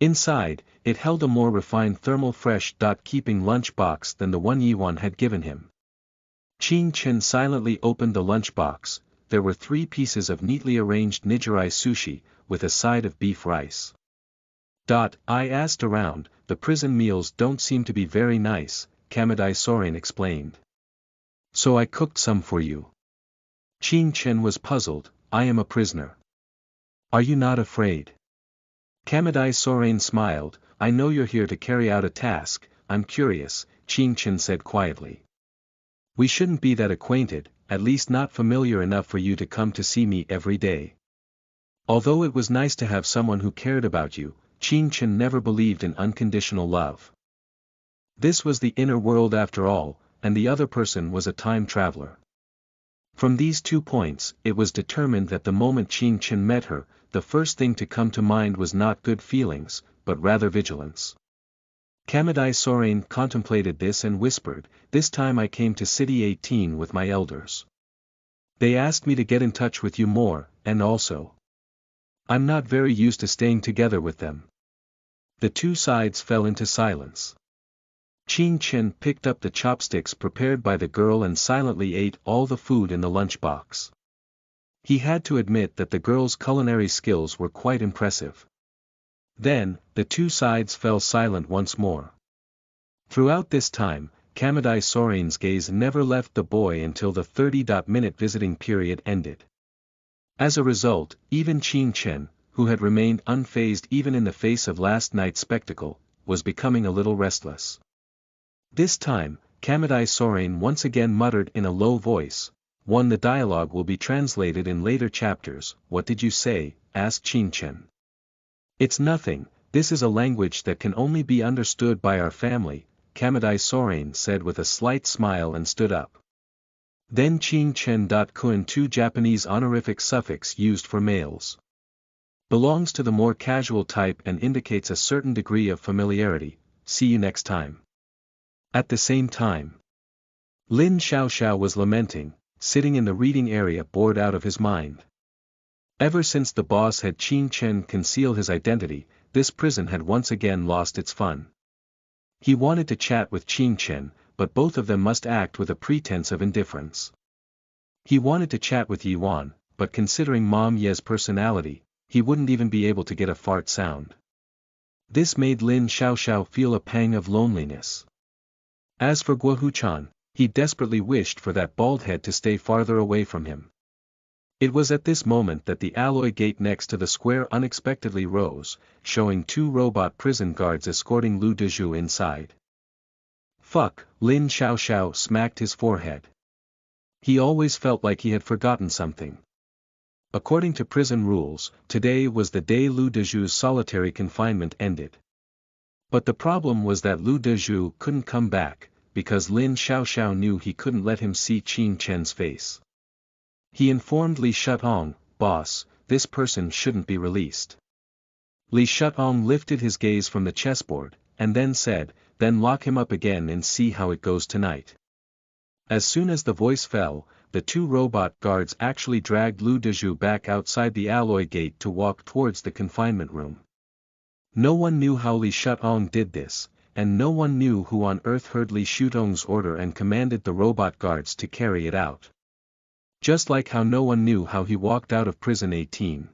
Inside, it held a more refined thermal fresh-keeping lunch box than the one Yiwan had given him. Qing Chen silently opened the lunchbox. There were 3 pieces of neatly arranged nigiri sushi, with a side of beef rice. I asked around, the prison meals don't seem to be very nice, Kamadai Soren explained. So I cooked some for you. Qing Chen was puzzled. I am a prisoner. Are you not afraid? Kamadai Soren smiled. I know you're here to carry out a task. I'm curious, Qing Chen said quietly. We shouldn't be that acquainted, at least not familiar enough for you to come to see me every day. Although it was nice to have someone who cared about you, Qing Chen never believed in unconditional love. This was the inner world after all, and the other person was a time traveler. From these 2 points, it was determined that the moment Qing Chen met her, the first thing to come to mind was not good feelings, but rather vigilance. Kamadai Soren contemplated this and whispered, this time I came to City 18 with my elders. They asked me to get in touch with you more, and also. I'm not very used to staying together with them. The 2 sides fell into silence. Qing Chen picked up the chopsticks prepared by the girl and silently ate all the food in the lunchbox. He had to admit that the girl's culinary skills were quite impressive. Then, the 2 sides fell silent once more. Throughout this time, Kamadai Soren's gaze never left the boy until the 30-minute visiting period ended. As a result, even Qing Chen, who had remained unfazed even in the face of last night's spectacle, was becoming a little restless. This time, Kamadai Soren once again muttered in a low voice, the dialogue will be translated in later chapters. What did you say? Asked Qing Chen. It's nothing, this is a language that can only be understood by our family, Kamadai Soren said with a slight smile and stood up. Then Qing Chen. Kun 2 Japanese honorific suffix used for males. Belongs to the more casual type and indicates a certain degree of familiarity. See you next time. At the same time, Lin Xiaoxiao was lamenting, sitting in the reading area bored out of his mind. Ever since the boss had Qing Chen conceal his identity, this prison had once again lost its fun. He wanted to chat with Qing Chen, but both of them must act with a pretense of indifference. He wanted to chat with Yiwan, but considering Mom Ye's personality, he wouldn't even be able to get a fart sound. This made Lin Xiaoxiao feel a pang of loneliness. As for Guohuchan, he desperately wished for that bald head to stay farther away from him. It was at this moment that the alloy gate next to the square unexpectedly rose, showing 2 robot prison guards escorting Lu Dezhu inside. Fuck, Lin Xiaoxiao smacked his forehead. He always felt like he had forgotten something. According to prison rules, today was the day Lu Dezhu's solitary confinement ended. But the problem was that Lu Dezhu couldn't come back, because Lin Xiaoxiao knew he couldn't let him see Qing Chen's face. He informed Li Shutong, boss, this person shouldn't be released. Li Shutong lifted his gaze from the chessboard, and then said, then lock him up again and see how it goes tonight. As soon as the voice fell, the 2 robot guards actually dragged Lu Dezhu back outside the alloy gate to walk towards the confinement room. No one knew how Li Shutong did this, and no one knew who on earth heard Li Shutong's order and commanded the robot guards to carry it out. Just like how no one knew how he walked out of prison 18.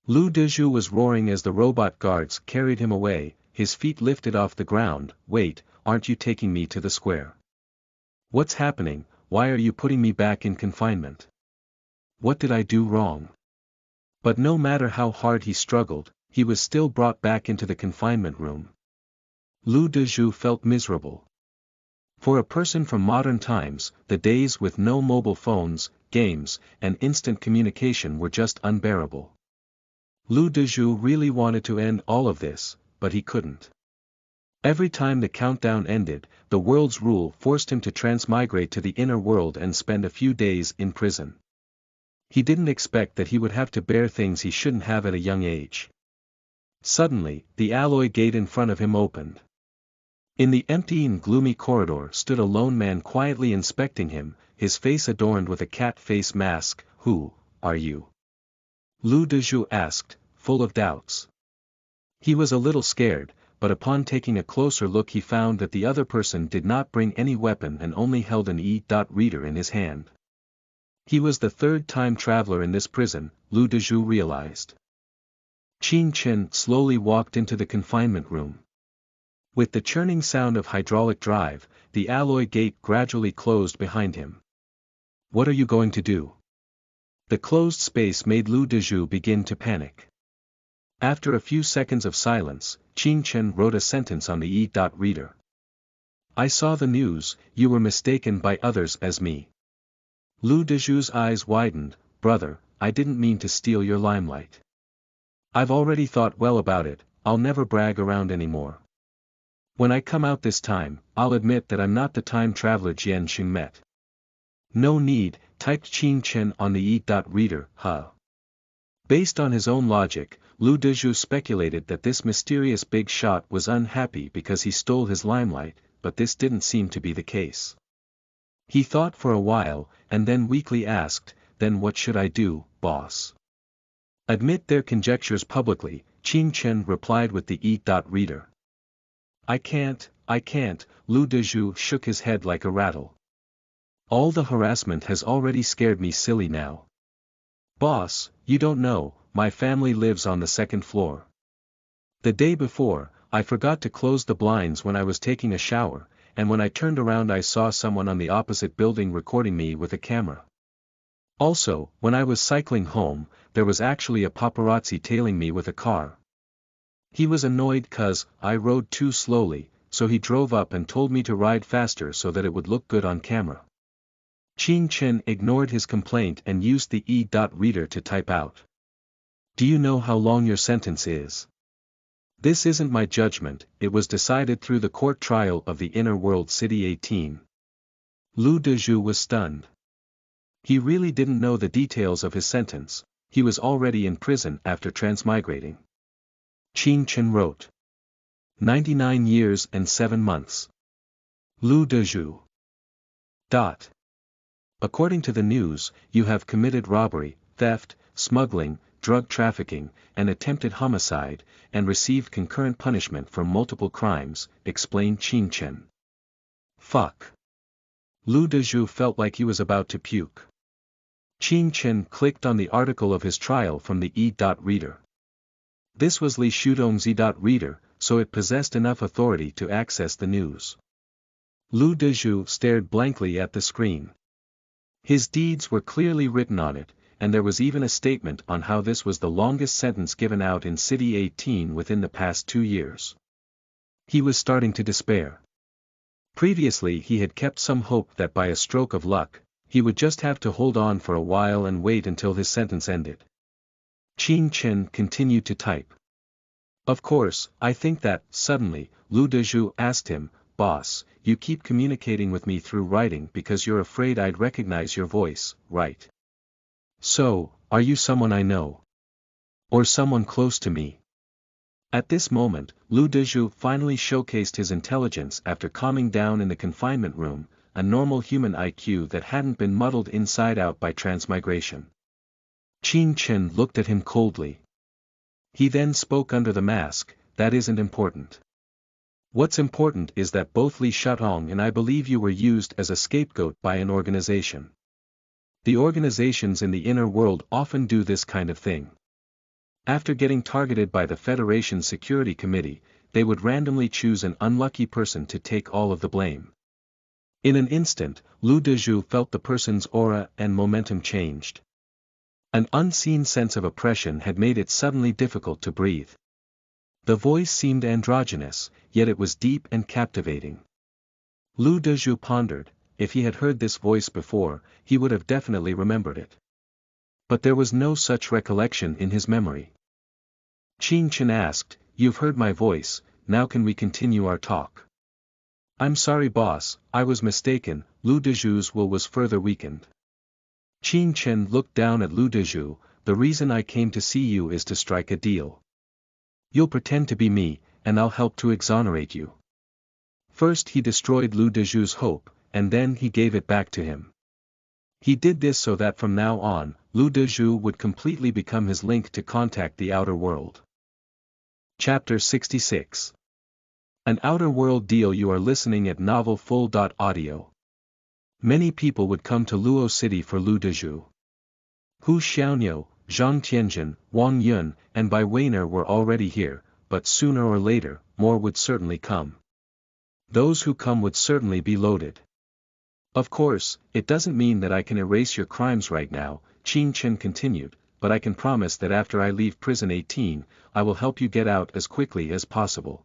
Lu Dezhu was roaring as the robot guards carried him away, his feet lifted off the ground. Wait, aren't you taking me to the square? What's happening? Why are you putting me back in confinement? What did I do wrong? But no matter how hard he struggled, he was still brought back into the confinement room. Lu Dezhu felt miserable. For a person from modern times, the days with no mobile phones, games, and instant communication were just unbearable. Lu Dezhu really wanted to end all of this, but he couldn't. Every time the countdown ended, the world's rule forced him to transmigrate to the inner world and spend a few days in prison. He didn't expect that he would have to bear things he shouldn't have at a young age. Suddenly, the alloy gate in front of him opened. In the empty and gloomy corridor stood a lone man quietly inspecting him, his face adorned with a cat face mask. Who are you? Lu Dezhu asked, full of doubts. He was a little scared, but upon taking a closer look he found that the other person did not bring any weapon and only held an e-reader in his hand. He was the third time traveler in this prison, Lu Dezhou realized. Qin Chen slowly walked into the confinement room. With the churning sound of hydraulic drive, the alloy gate gradually closed behind him. What are you going to do? The closed space made Lu Dezhou begin to panic. After a few seconds of silence, Qin Chen wrote a sentence on the e-reader. I saw the news, you were mistaken by others as me. Lu Dezhou's eyes widened, brother, I didn't mean to steal your limelight. I've already thought well about it, I'll never brag around anymore. When I come out this time, I'll admit that I'm not the time traveler Jian Xing met. No need, typed Qin Chen on the e-reader, huh? Based on his own logic, Lu Dezhou speculated that this mysterious big shot was unhappy because he stole his limelight, but this didn't seem to be the case. He thought for a while, and then weakly asked, then what should I do, boss? Admit their conjectures publicly, Qin Chen replied with the e-reader. I can't, Lu Dezhou shook his head like a rattle. All the harassment has already scared me silly now. Boss, you don't know, my family lives on the second floor. The day before, I forgot to close the blinds when I was taking a shower, and when I turned around I saw someone on the opposite building recording me with a camera. Also, when I was cycling home, there was actually a paparazzi tailing me with a car. He was annoyed 'cause I rode too slowly, so he drove up and told me to ride faster so that it would look good on camera. Qin Chen ignored his complaint and used the e-reader to type out. Do you know how long your sentence is? This isn't my judgment, it was decided through the court trial of the Inner World City 18. Lu Dezhou was stunned. He really didn't know the details of his sentence, he was already in prison after transmigrating. Qin Chen wrote. 99 years and 7 months. Lu Dezhou. According to the news, you have committed robbery, theft, smuggling, drug trafficking, and attempted homicide, and received concurrent punishment for multiple crimes, explained Qin Chen. Fuck. Lu Dezhou felt like he was about to puke. Qin Chen clicked on the article of his trial from the e-reader. This was Li Shudong's e-reader, so it possessed enough authority to access the news. Lu Dezhou stared blankly at the screen. His deeds were clearly written on it, and there was even a statement on how this was the longest sentence given out in City 18 within the past 2 years. He was starting to despair. Previously he had kept some hope that by a stroke of luck, he would just have to hold on for a while and wait until his sentence ended. Qin Chen continued to type. Of course, I think that, suddenly, Lu Dezhou asked him, boss, you keep communicating with me through writing because you're afraid I'd recognize your voice, right? So, are you someone I know? Or someone close to me? At this moment, Lu Dezhou finally showcased his intelligence after calming down in the confinement room, a normal human IQ that hadn't been muddled inside out by transmigration. Qin Chen looked at him coldly. He then spoke under the mask, that isn't important. What's important is that both Li Shudong and I believe you were used as a scapegoat by an organization. The organizations in the inner world often do this kind of thing. After getting targeted by the Federation Security Committee, they would randomly choose an unlucky person to take all of the blame. In an instant, Lu Dezhou felt the person's aura and momentum changed. An unseen sense of oppression had made it suddenly difficult to breathe. The voice seemed androgynous, yet it was deep and captivating. Lu Dezhou pondered, if he had heard this voice before, he would have definitely remembered it. But there was no such recollection in his memory. Qin Chen asked, you've heard my voice, now can we continue our talk? I'm sorry boss, I was mistaken, Lu Dezhou's will was further weakened. Qin Chen looked down at Lu Dezhou, the reason I came to see you is to strike a deal. You'll pretend to be me, and I'll help to exonerate you. First he destroyed Lu Dezhou's hope, and then he gave it back to him. He did this so that from now on, Lu Dezhou would completely become his link to contact the outer world. Chapter 66. An Outer World Deal. You are listening at novelfull.audio. Many people would come to Luo City for Lu Dezhu. Hu Xiaoniu, Zhang Tianjin, Wang Yun, and Bai Weiner were already here, but sooner or later, more would certainly come. Those who come would certainly be loaded. Of course, it doesn't mean that I can erase your crimes right now, Qin Chen continued, but I can promise that after I leave prison 18, I will help you get out as quickly as possible.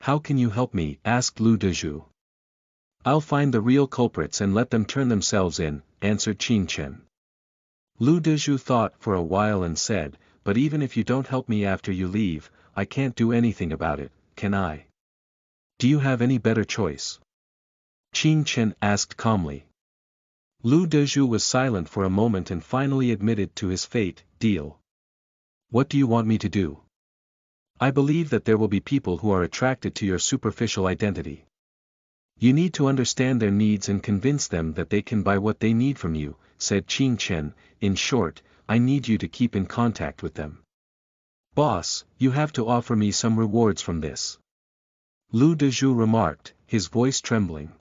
How can you help me? Asked Lu Dezhu. I'll find the real culprits and let them turn themselves in, answered Qin Chen. Lu Dezhu thought for a while and said, but even if you don't help me after you leave, I can't do anything about it, can I? Do you have any better choice? Qin Chen asked calmly. Lu Dezhu was silent for a moment and finally admitted to his fate. Deal. What do you want me to do? I believe that there will be people who are attracted to your superficial identity. You need to understand their needs and convince them that they can buy what they need from you, said Qin Chen. In short, I need you to keep in contact with them. Boss, you have to offer me some rewards from this. Lu Dezhu remarked, his voice trembling.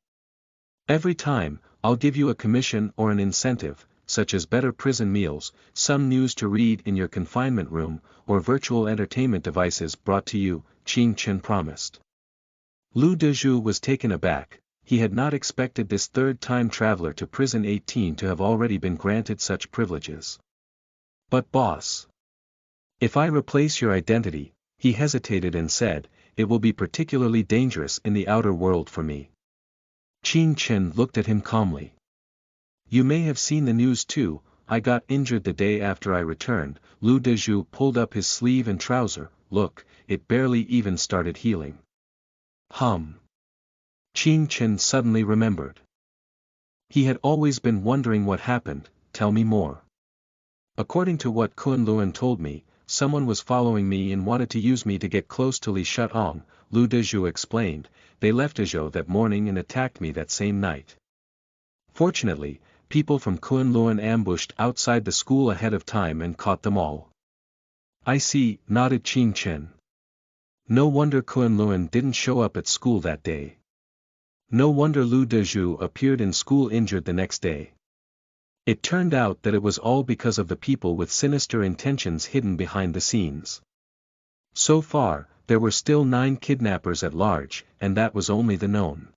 Every time, I'll give you a commission or an incentive, such as better prison meals, some news to read in your confinement room, or virtual entertainment devices brought to you, Qin Chen promised. Lu Dezhu was taken aback. He had not expected this third-time traveler to prison 18 to have already been granted such privileges. But boss, if I replace your identity, he hesitated and said, it will be particularly dangerous in the outer world for me. Qin Chen looked at him calmly. You may have seen the news too, I got injured the day after I returned. Lu Dezhu pulled up his sleeve and trouser. Look, it barely even started healing. Qin Chen suddenly remembered. He had always been wondering what happened. Tell me more. According to what Kunlun told me, someone was following me and wanted to use me to get close to Li Shuang, Lu Dezhu explained. They left Ezhou that morning and attacked me that same night. Fortunately, people from Kunlun ambushed outside the school ahead of time and caught them all. I see, nodded Qin Chen. No wonder Kunlun didn't show up at school that day. No wonder Lu Dezhu appeared in school injured the next day. It turned out that it was all because of the people with sinister intentions hidden behind the scenes. So far, there were still 9 kidnappers at large, and that was only the known.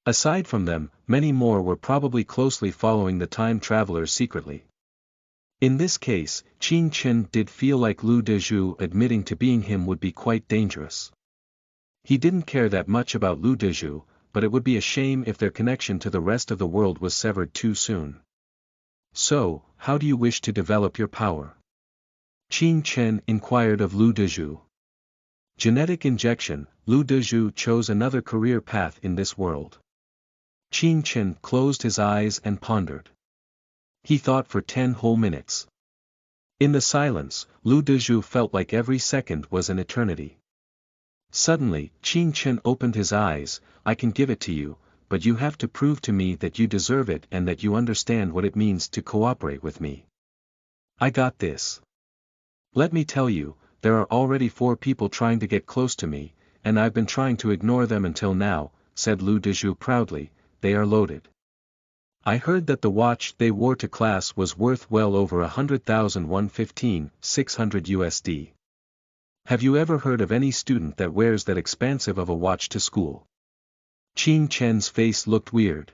Aside from them, many more were probably closely following the time travelers secretly. In this case, Qin Chen did feel like Lu Dezhu admitting to being him would be quite dangerous. He didn't care that much about Lu Dezhu, but it would be a shame if their connection to the rest of the world was severed too soon. So, how do you wish to develop your power? Qin Chen inquired of Lu Dezhu. Genetic injection. Lu Dezhu chose another career path in this world. Qin Chen closed his eyes and pondered. He thought for 10 whole minutes. In the silence, Lu Dezhu felt like every second was an eternity. Suddenly, Qin Chen opened his eyes. I can give it to you, but you have to prove to me that you deserve it and that you understand what it means to cooperate with me. I got this. Let me tell you, there are already 4 people trying to get close to me, and I've been trying to ignore them until now, said Lu Dezhu proudly. They are loaded. I heard that the watch they wore to class was worth well over 100,000 115, 600 USD. Have you ever heard of any student that wears that expensive of a watch to school? Qin Chen's face looked weird.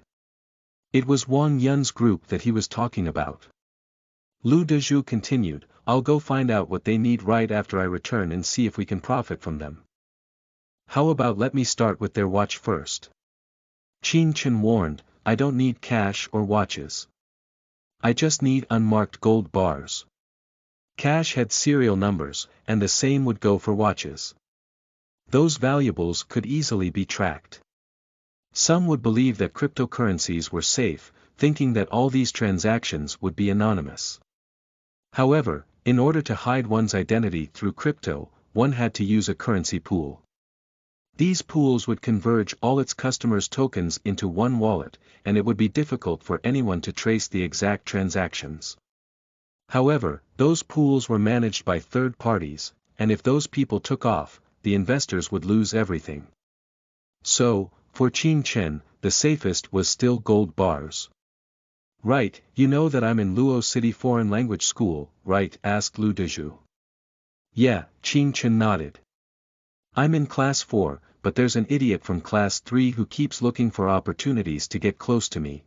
It was Wang Yun's group that he was talking about. Lu Dezhu continued, I'll go find out what they need right after I return and see if we can profit from them. How about let me start with their watch first? Qin Chen warned, I don't need cash or watches. I just need unmarked gold bars. Cash had serial numbers, and the same would go for watches. Those valuables could easily be tracked. Some would believe that cryptocurrencies were safe, thinking that all these transactions would be anonymous. However, in order to hide one's identity through crypto, one had to use a currency pool. These pools would converge all its customers' tokens into one wallet, and it would be difficult for anyone to trace the exact transactions. However, those pools were managed by third parties, and if those people took off, the investors would lose everything. So, for Qin Chen, the safest was still gold bars. Right, you know that I'm in Luo City Foreign Language School, right? Asked Lu Dezhu. Yeah, Qin Chen nodded. I'm in class 4, but there's an idiot from class 3 who keeps looking for opportunities to get close to me.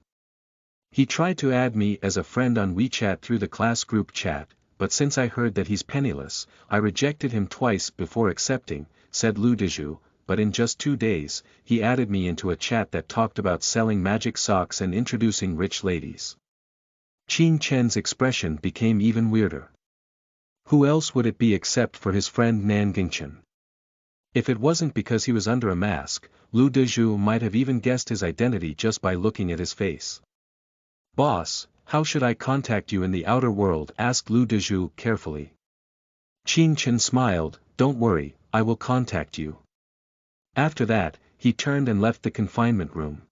He tried to add me as a friend on WeChat through the class group chat, but since I heard that he's penniless, I rejected him twice before accepting, said Lu Dezhu, but in just 2 days, he added me into a chat that talked about selling magic socks and introducing rich ladies. Qin Chen's expression became even weirder. Who else would it be except for his friend Nangingchen? If it wasn't because he was under a mask, Lu Dezhu might have even guessed his identity just by looking at his face. Boss, how should I contact you in the outer world? Asked Lu Dezhu carefully. Qin Chen smiled, don't worry, I will contact you. After that, he turned and left the confinement room.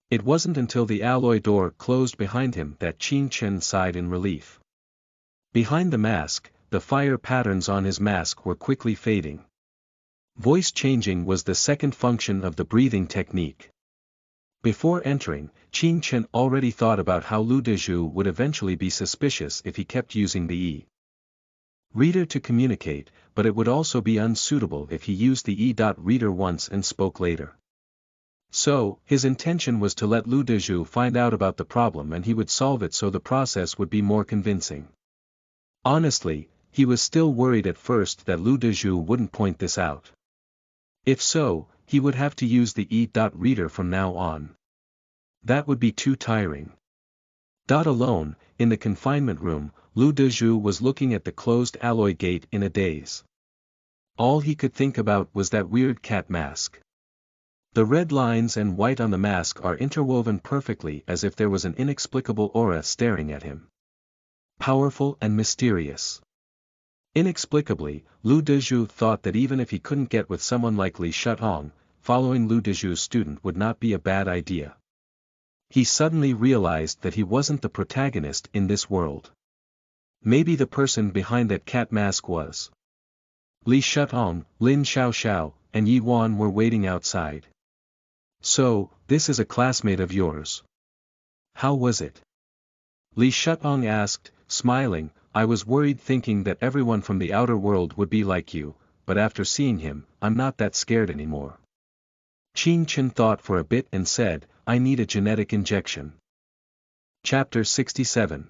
It wasn't until the alloy door closed behind him that Qin Chen sighed in relief. Behind the mask, the fire patterns on his mask were quickly fading. Voice changing was the second function of the breathing technique. Before entering, Qin Chen already thought about how Lu Dezhu would eventually be suspicious if he kept using the E-reader to communicate, but it would also be unsuitable if he used the E-reader once and spoke later. So, his intention was to let Lu Dezhu find out about the problem and he would solve it so the process would be more convincing. Honestly, he was still worried at first that Lu Dezhu wouldn't point this out. If so, he would have to use the E-reader from now on. That would be too tiring. Alone, in the confinement room, Lu Dezhu was looking at the closed alloy gate in a daze. All he could think about was that weird cat mask. The red lines and white on the mask are interwoven perfectly as if there was an inexplicable aura staring at him. Powerful and mysterious. Inexplicably, Lu Dezhu thought that even if he couldn't get with someone like Li Shutong, following Lu Dezhu's student would not be a bad idea. He suddenly realized that he wasn't the protagonist in this world. Maybe the person behind that cat mask was. Li Shutong, Lin Xiaoxiao, and Yi Wan were waiting outside. So, this is a classmate of yours. How was it? Li Shutong asked, smiling. I was worried thinking that everyone from the outer world would be like you, but after seeing him, I'm not that scared anymore. Qin Chen thought for a bit and said, I need a genetic injection. Chapter 67.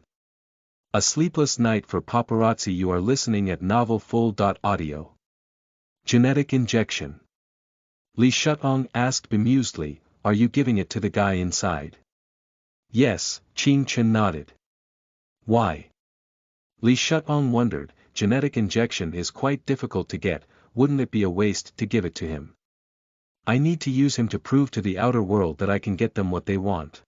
A Sleepless Night for Paparazzi. You are listening at novelfull.audio. Genetic injection. Li Shutong asked bemusedly, are you giving it to the guy inside? Yes, Qin Chen nodded. Why? Li Shutong wondered, genetic injection is quite difficult to get, wouldn't it be a waste to give it to him? I need to use him to prove to the outer world that I can get them what they want.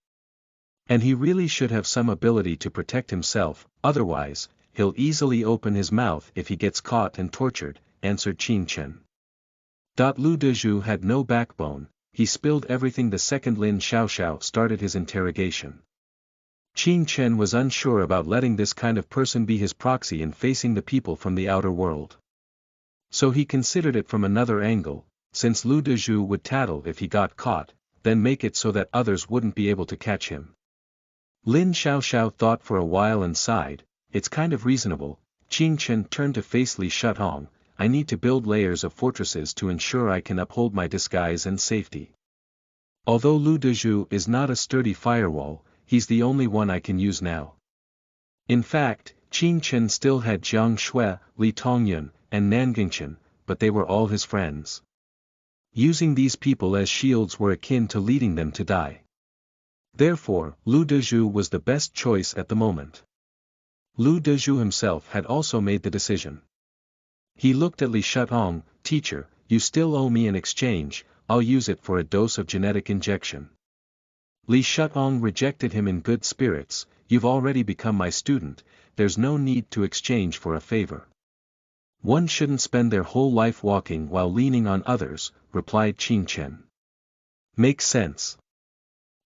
And he really should have some ability to protect himself, otherwise, he'll easily open his mouth if he gets caught and tortured, answered Qin Chen. Lu Dezhu had no backbone, he spilled everything the second Lin Xiaoxiao started his interrogation. Qin Chen was unsure about letting this kind of person be his proxy in facing the people from the outer world. So he considered it from another angle, since Lu Dezhu would tattle if he got caught, then make it so that others wouldn't be able to catch him. Lin Xiaoxiao thought for a while and sighed, it's kind of reasonable. Qin Chen turned to face Li Shutong, I need to build layers of fortresses to ensure I can uphold my disguise and safety. Although Lu Dezhu is not a sturdy firewall, he's the only one I can use now. In fact, Qin Chen still had Jiang Shui, Li Tongyun, and Nangingchen, but they were all his friends. Using these people as shields were akin to leading them to die. Therefore, Lu Dezhu was the best choice at the moment. Lu Dezhu himself had also made the decision. He looked at Li Shutong, teacher, you still owe me an exchange, I'll use it for a dose of genetic injection. Li Shutong rejected him in good spirits, you've already become my student, there's no need to exchange for a favor. One shouldn't spend their whole life walking while leaning on others, replied Qin Chen. Makes sense.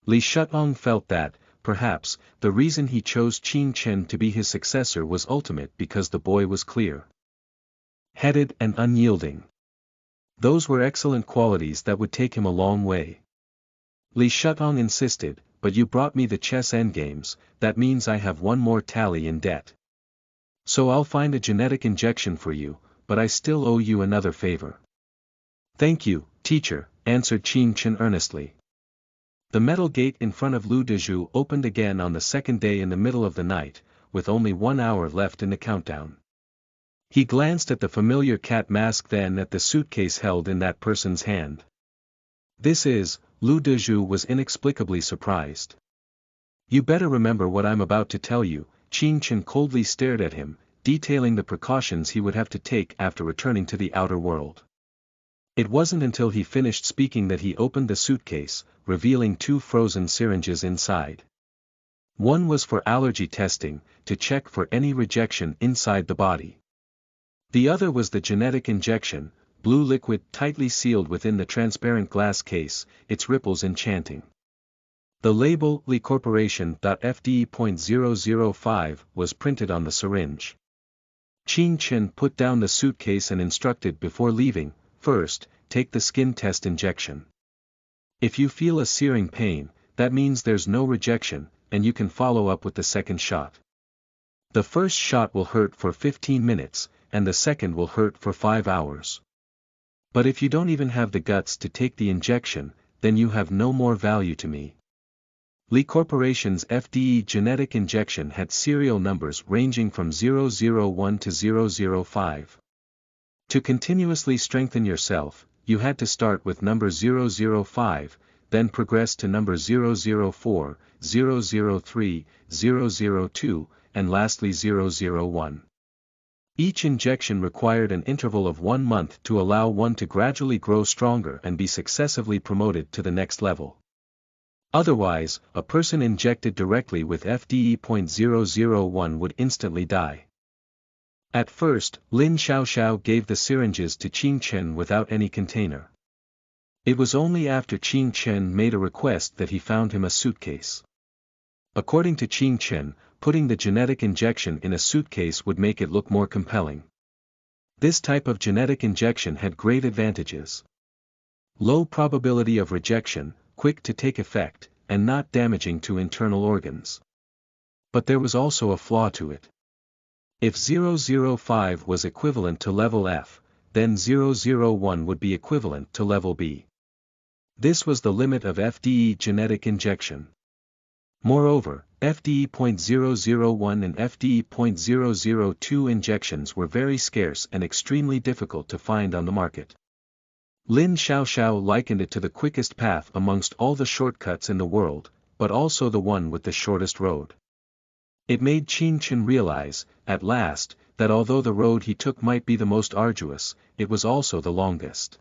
Li Shutong felt that, perhaps, the reason he chose Qin Chen to be his successor was ultimate because the boy was clear. Headed and unyielding. Those were excellent qualities that would take him a long way. Li Shutong insisted, but you brought me the chess endgames, that means I have one more tally in debt. So I'll find a genetic injection for you, but I still owe you another favor. Thank you, teacher, answered Qin Chen earnestly. The metal gate in front of Lu Dezhu opened again on the second day in the middle of the night, with only 1 hour left in the countdown. He glanced at the familiar cat mask, then at the suitcase held in that person's hand. This is, Lu Dezhu was inexplicably surprised. You better remember what I'm about to tell you. Qin Chen coldly stared at him, detailing the precautions he would have to take after returning to the outer world. It wasn't until he finished speaking that he opened the suitcase, revealing 2 frozen syringes inside. One was for allergy testing, to check for any rejection inside the body. The other was the genetic injection, blue liquid tightly sealed within the transparent glass case, its ripples enchanting. The label Li Corporation.FDE.005 was printed on the syringe. Qin Chen put down the suitcase and instructed before leaving, first, take the skin test injection. If you feel a searing pain, that means there's no rejection, and you can follow up with the second shot. The first shot will hurt for 15 minutes, and the second will hurt for 5 hours. But if you don't even have the guts to take the injection, then you have no more value to me. Li Corporation's FDE genetic injection had serial numbers ranging from 001 to 005. To continuously strengthen yourself, you had to start with number 005, then progress to number 004, 003, 002, and lastly 001. Each injection required an interval of 1 month to allow one to gradually grow stronger and be successively promoted to the next level. Otherwise, a person injected directly with FDE.001 would instantly die. At first, Lin Xiaoxiao gave the syringes to Qin Chen without any container. It was only after Qin Chen made a request that he found him a suitcase. According to Qin Chen, putting the genetic injection in a suitcase would make it look more compelling. This type of genetic injection had great advantages. Low probability of rejection, quick to take effect, and not damaging to internal organs. But there was also a flaw to it. If 005 was equivalent to level F, then 001 would be equivalent to level B. This was the limit of FDE genetic injection. Moreover, FDE.001 and FDE.002 injections were very scarce and extremely difficult to find on the market. Lin Xiaoxiao likened it to the quickest path amongst all the shortcuts in the world, but also the one with the shortest road. It made Qin Chen realize, at last, that although the road he took might be the most arduous, it was also the longest.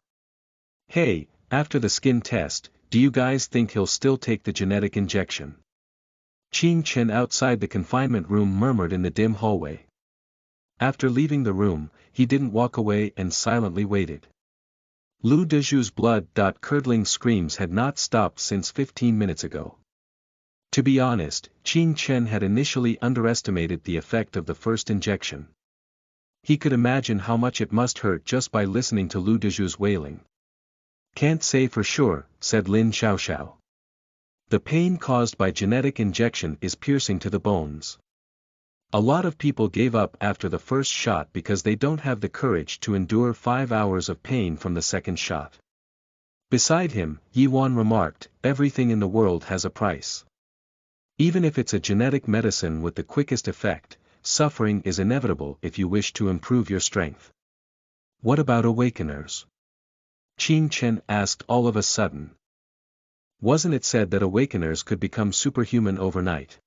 Hey, after the skin test, do you guys think he'll still take the genetic injection? Qin Chen outside the confinement room murmured in the dim hallway. After leaving the room, he didn't walk away and silently waited. Lu Dezhu's blood-curdling screams had not stopped since 15 minutes ago. To be honest, Qin Chen had initially underestimated the effect of the first injection. He could imagine how much it must hurt just by listening to Lu Dezhu's wailing. Can't say for sure, said Lin Xiaoxiao. The pain caused by genetic injection is piercing to the bones. A lot of people gave up after the first shot because they don't have the courage to endure 5 hours of pain from the second shot. Beside him, Yi Wan remarked, everything in the world has a price. Even if it's a genetic medicine with the quickest effect, suffering is inevitable if you wish to improve your strength. What about awakeners? Qin Chen asked all of a sudden. Wasn't it said that awakeners could become superhuman overnight?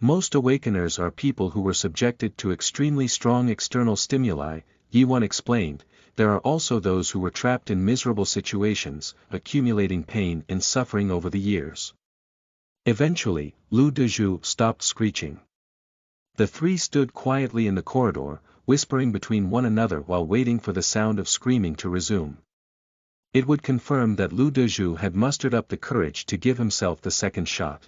Most awakeners are people who were subjected to extremely strong external stimuli, Yi Wan explained. There are also those who were trapped in miserable situations, accumulating pain and suffering over the years. Eventually, Lu Dezhu stopped screeching. The three stood quietly in the corridor, whispering between one another while waiting for the sound of screaming to resume. It would confirm that Lu Dezhu had mustered up the courage to give himself the second shot.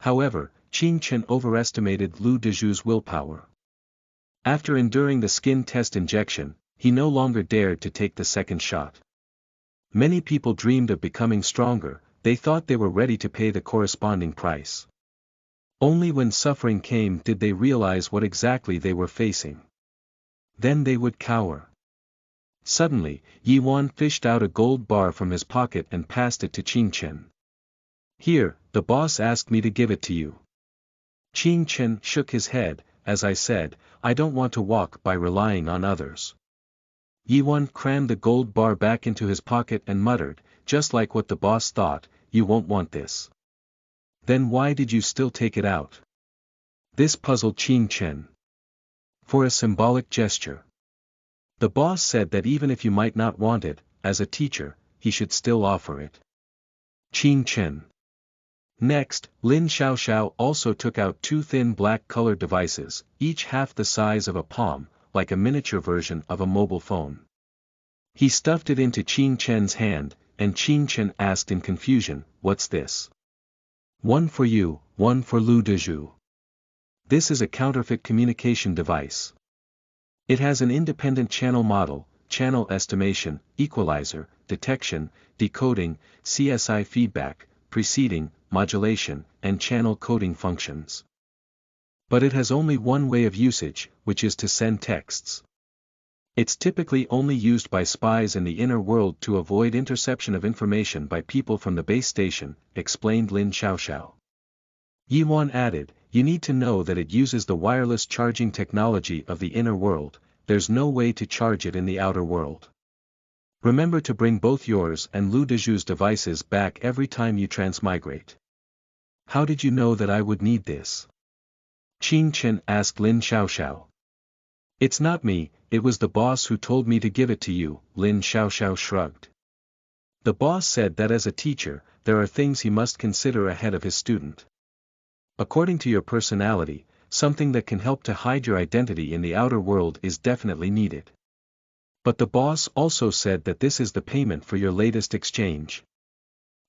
However, Qin Chen overestimated Lu Dezhu's willpower. After enduring the skin test injection, he no longer dared to take the second shot. Many people dreamed of becoming stronger, they thought they were ready to pay the corresponding price. Only when suffering came did they realize what exactly they were facing. Then they would cower. Suddenly, Yi Wan fished out a gold bar from his pocket and passed it to Qing Chen. "Here, the boss asked me to give it to you." Qing Chen shook his head. "As I said, I don't want to walk by relying on others." Yi Wan crammed the gold bar back into his pocket and muttered, "Just like what the boss thought, you won't want this." "Then why did you still take it out?" This puzzled Qing Chen. "For a symbolic gesture. The boss said that even if you might not want it, as a teacher, he should still offer it." Qing Chen. Next, Lin Xiaoxiao also took out two thin black-colored devices, each half the size of a palm, like a miniature version of a mobile phone. He stuffed it into Qing Chen's hand, and Qing Chen asked in confusion, "What's this?" "One for you, one for Lu Dezhu. This is a counterfeit communication device. It has an independent channel model, channel estimation, equalizer, detection, decoding, CSI feedback, preceding, modulation, and channel coding functions. But it has only one way of usage, which is to send texts. It's typically only used by spies in the inner world to avoid interception of information by people from the base station," explained Lin Xiaoxiao. Yi Wan added, "You need to know that it uses the wireless charging technology of the inner world, there's no way to charge it in the outer world. Remember to bring both yours and Lu Dezhu's devices back every time you transmigrate." "How did you know that I would need this?" Qing Chen asked Lin Xiaoxiao. "It's not me, it was the boss who told me to give it to you," Lin Xiaoxiao shrugged. "The boss said that as a teacher, there are things he must consider ahead of his student. According to your personality, something that can help to hide your identity in the outer world is definitely needed. But the boss also said that this is the payment for your latest exchange.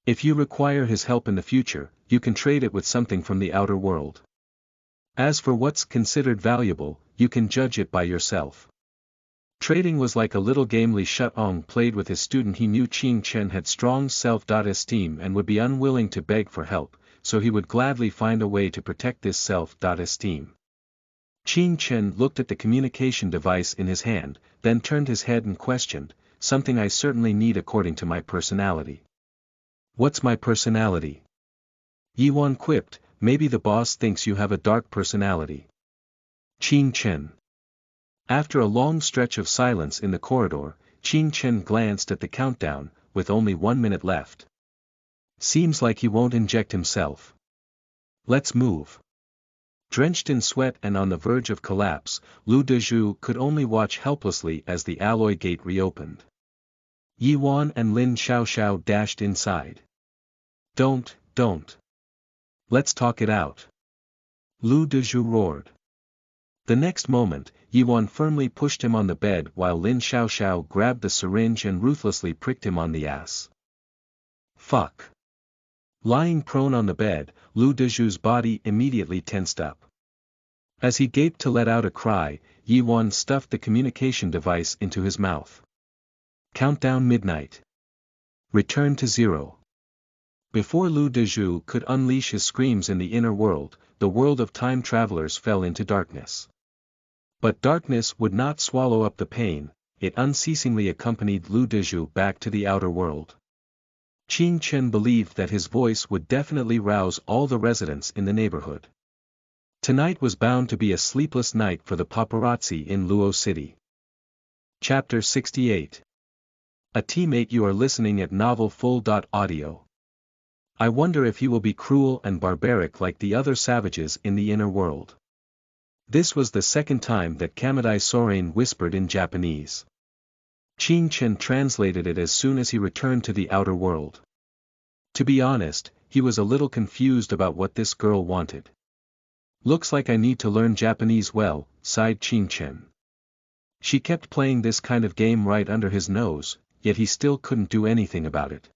If you require his help in the future, you can trade it with something from the outer world. As for what's considered valuable, you can judge it by yourself." Trading was like a little game Li Shuang played with his student. He knew Qing Chen had strong self-esteem and would be unwilling to beg for help, so he would gladly find a way to protect this self-esteem. Qing Chen looked at the communication device in his hand, then turned his head and questioned, "Something I certainly need according to my personality." "What's my personality?" Yi Wan quipped, "Maybe the boss thinks you have a dark personality." Qing Chen. After a long stretch of silence in the corridor, Qing Chen glanced at the countdown, with only 1 minute left. "Seems like he won't inject himself. Let's move." Drenched in sweat and on the verge of collapse, Lu Dezhu could only watch helplessly as the alloy gate reopened. Yi Wan and Lin Xiaoxiao dashed inside. Don't. Let's talk it out." Lu Dezhu roared. The next moment, Yi Wan firmly pushed him on the bed while Lin Xiaoxiao grabbed the syringe and ruthlessly pricked him on the ass. "Fuck." Lying prone on the bed, Lu Dezhu's body immediately tensed up. As he gaped to let out a cry, Yi Wan stuffed the communication device into his mouth. Countdown midnight. Return to zero. Before Lu Dezhu could unleash his screams in the inner world, the world of time travelers fell into darkness. But darkness would not swallow up the pain, it unceasingly accompanied Lu Dezhu back to the outer world. Qing Chen believed that his voice would definitely rouse all the residents in the neighborhood. Tonight was bound to be a sleepless night for the paparazzi in Luo City. Chapter 68. A teammate. You are listening at novelfull.audio. I wonder if he will be cruel and barbaric like the other savages in the inner world. This was the second time that Kamadai Sorain whispered in Japanese. Qing Chen translated it as soon as he returned to the outer world. To be honest, he was a little confused about what this girl wanted. "Looks like I need to learn Japanese well," sighed Qing Chen. She kept playing this kind of game right under his nose, yet he still couldn't do anything about it.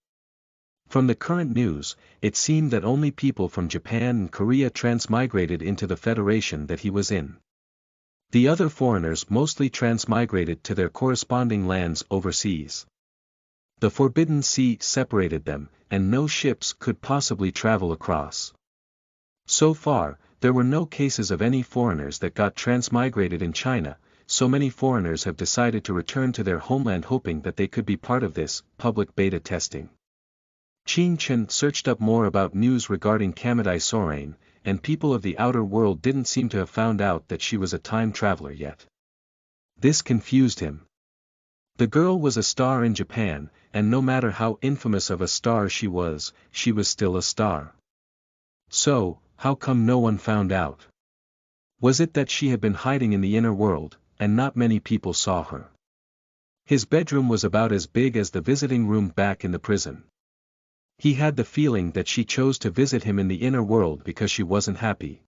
From the current news, it seemed that only people from Japan and Korea transmigrated into the Federation that he was in. The other foreigners mostly transmigrated to their corresponding lands overseas. The Forbidden Sea separated them, and no ships could possibly travel across. So far, there were no cases of any foreigners that got transmigrated in China. So many foreigners have decided to return to their homeland hoping that they could be part of this public beta testing. Qin Chen searched up more about news regarding Kamadai Sorain, and people of the outer world didn't seem to have found out that she was a time traveler yet. This confused him. The girl was a star in Japan, and no matter how infamous of a star she was still a star. So, how come no one found out? Was it that she had been hiding in the inner world, and not many people saw her? His bedroom was about as big as the visiting room back in the prison. He had the feeling that she chose to visit him in the inner world because she wasn't happy.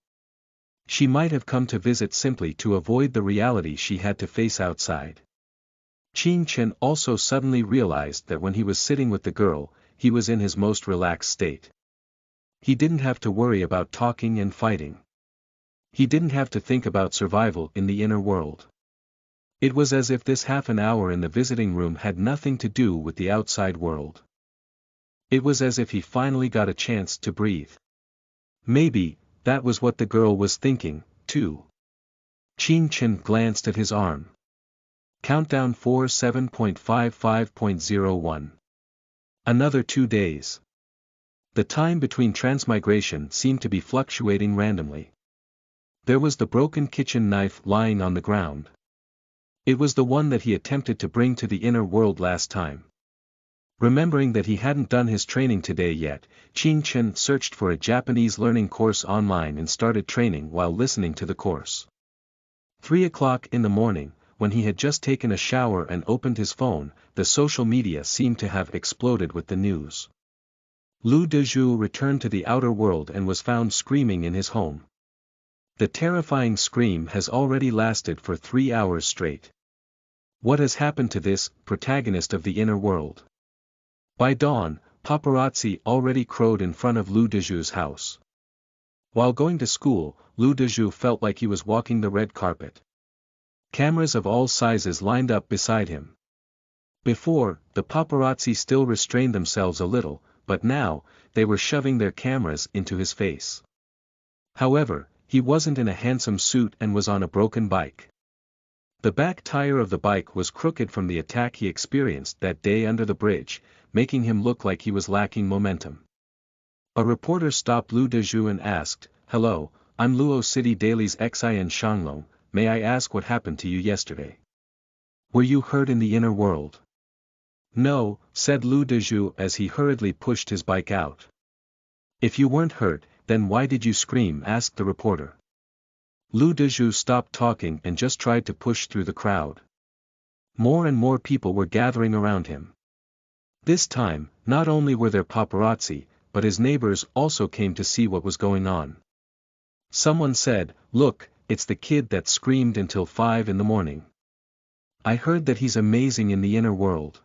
She might have come to visit simply to avoid the reality she had to face outside. Qin Chen also suddenly realized that when he was sitting with the girl, he was in his most relaxed state. He didn't have to worry about talking and fighting. He didn't have to think about survival in the inner world. It was as if this half an hour in the visiting room had nothing to do with the outside world. It was as if he finally got a chance to breathe. Maybe, that was what the girl was thinking, too. Qin Chen glanced at his arm. Countdown 47.55.01. Another 2 days. The time between transmigration seemed to be fluctuating randomly. There was the broken kitchen knife lying on the ground. It was the one that he attempted to bring to the inner world last time. Remembering that he hadn't done his training today yet, Qin Chen searched for a Japanese learning course online and started training while listening to the course. 3 o'clock in the morning, when he had just taken a shower and opened his phone, the social media seemed to have exploded with the news. Lu Dezhu returned to the outer world and was found screaming in his home. The terrifying scream has already lasted for 3 hours straight. What has happened to this protagonist of the inner world? By dawn, paparazzi already crowed in front of Lu Dezhu's house. While going to school, Lu Dezhu felt like he was walking the red carpet. Cameras of all sizes lined up beside him. Before, the paparazzi still restrained themselves a little, but now, they were shoving their cameras into his face. However, he wasn't in a handsome suit and was on a broken bike. The back tire of the bike was crooked from the attack he experienced that day under the bridge, making him look like he was lacking momentum. A reporter stopped Lu Dezhu and asked, "Hello, I'm Luo City Daily's Xin Shanglong, may I ask what happened to you yesterday? Were you hurt in the inner world?" "No," said Lu Dezhu as he hurriedly pushed his bike out. "If you weren't hurt, then why did you scream?" asked the reporter. Lu Dezhu stopped talking and just tried to push through the crowd. More and more people were gathering around him. This time, not only were there paparazzi, but his neighbors also came to see what was going on. Someone said, "Look, it's the kid that screamed until 5 in the morning. I heard that he's amazing in the inner world."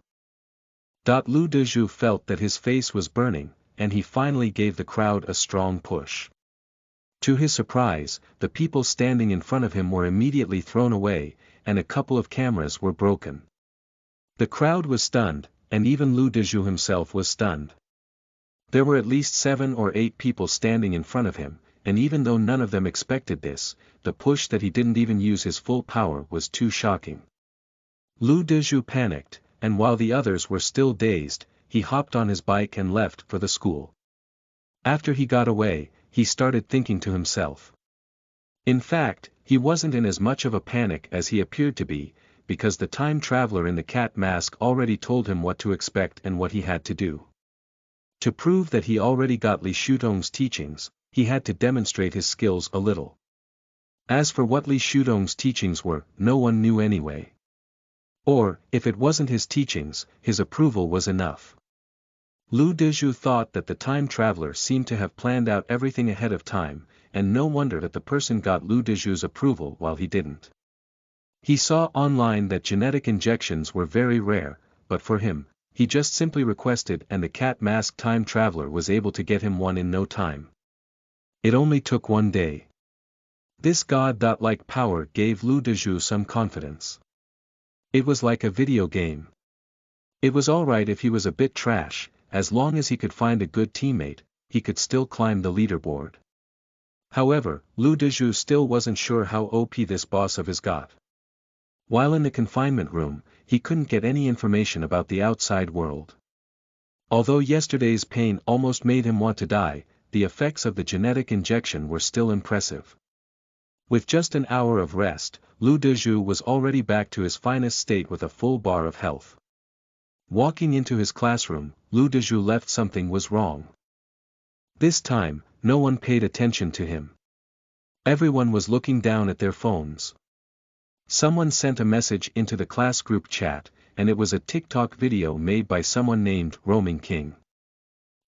Lu Dezhu felt that his face was burning, and he finally gave the crowd a strong push. To his surprise, the people standing in front of him were immediately thrown away, and a couple of cameras were broken. The crowd was stunned, and even Lu Dezhu himself was stunned. There were at least 7 or 8 people standing in front of him, and even though none of them expected this, the push that he didn't even use his full power was too shocking. Lu Dezhu panicked, and while the others were still dazed, he hopped on his bike and left for the school. After he got away, he started thinking to himself. In fact, he wasn't in as much of a panic as he appeared to be, because the time traveler in the cat mask already told him what to expect and what he had to do. To prove that he already got Li Shudong's teachings, he had to demonstrate his skills a little. As for what Li Shudong's teachings were, no one knew anyway. Or, if it wasn't his teachings, his approval was enough. Lu Dezhu thought that the time traveler seemed to have planned out everything ahead of time, and no wonder that the person got Lu Dezhu's approval while he didn't. He saw online that genetic injections were very rare, but for him, he just simply requested and the cat mask time traveler was able to get him one in no time. It only took 1 day. This god-like power gave Lu Dezhu some confidence. It was like a video game. It was alright if he was a bit trash, as long as he could find a good teammate, he could still climb the leaderboard. However, Lu Dezhu still wasn't sure how OP this boss of his got. While in the confinement room, he couldn't get any information about the outside world. Although yesterday's pain almost made him want to die, the effects of the genetic injection were still impressive. With just an hour of rest, Lu Dezhu was already back to his finest state with a full bar of health. Walking into his classroom, Lu Dezhu left something was wrong. This time, no one paid attention to him. Everyone was looking down at their phones. Someone sent a message into the class group chat, and it was a TikTok video made by someone named Roaming King.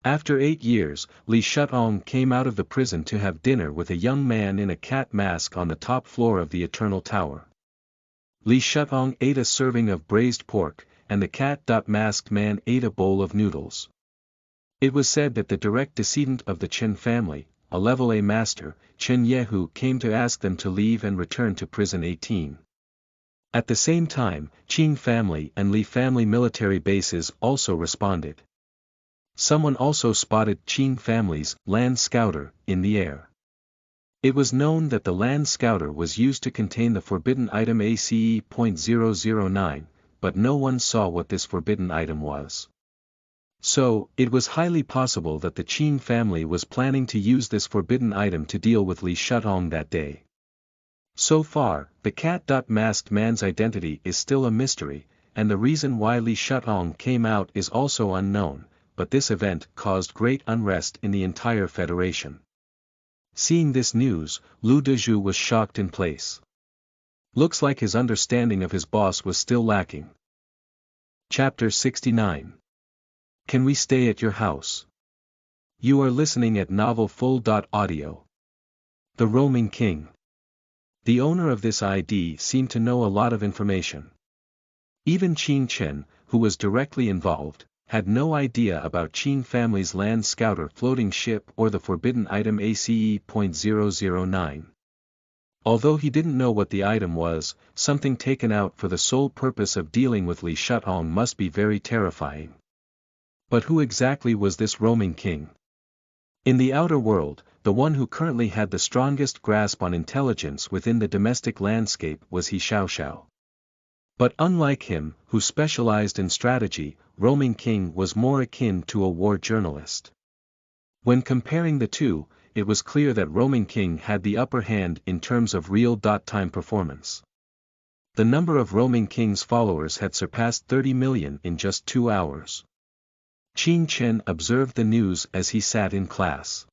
After 8 years, Li Shutong came out of the prison to have dinner with a young man in a cat mask on the top floor of the Eternal Tower. Li Shutong ate a serving of braised pork, and the cat-masked man ate a bowl of noodles. It was said that the direct descendant of the Chen family, a level A master, Chen Yehu, came to ask them to leave and return to prison 18. At the same time, Qing family and Li family military bases also responded. Someone also spotted Qing family's land scouter in the air. It was known that the land scouter was used to contain the forbidden item ACE.009, but no one saw what this forbidden item was. So, it was highly possible that the Qing family was planning to use this forbidden item to deal with Li Shutong that day. So far, the cat-masked man's identity is still a mystery, and the reason why Li Shutong came out is also unknown, but this event caused great unrest in the entire Federation. Seeing this news, Lu Dezhu was shocked in place. Looks like his understanding of his boss was still lacking. Chapter 69. Can we stay at your house? You are listening at novelfull.audio. The Roaming King. The owner of this ID seemed to know a lot of information. Even Qin Chen, who was directly involved, had no idea about Qin family's land scouter floating ship or the forbidden item ACE.009. Although he didn't know what the item was, something taken out for the sole purpose of dealing with Li Shutong must be very terrifying. But who exactly was this Roaming King? In the outer world, the one who currently had the strongest grasp on intelligence within the domestic landscape was He Xiaoxiao. But unlike him, who specialized in strategy, Roaming King was more akin to a war journalist. When comparing the two, it was clear that Roaming King had the upper hand in terms of real-time performance. The number of Roaming King's followers had surpassed 30 million in just 2 hours. Qin Chen observed the news as he sat in class.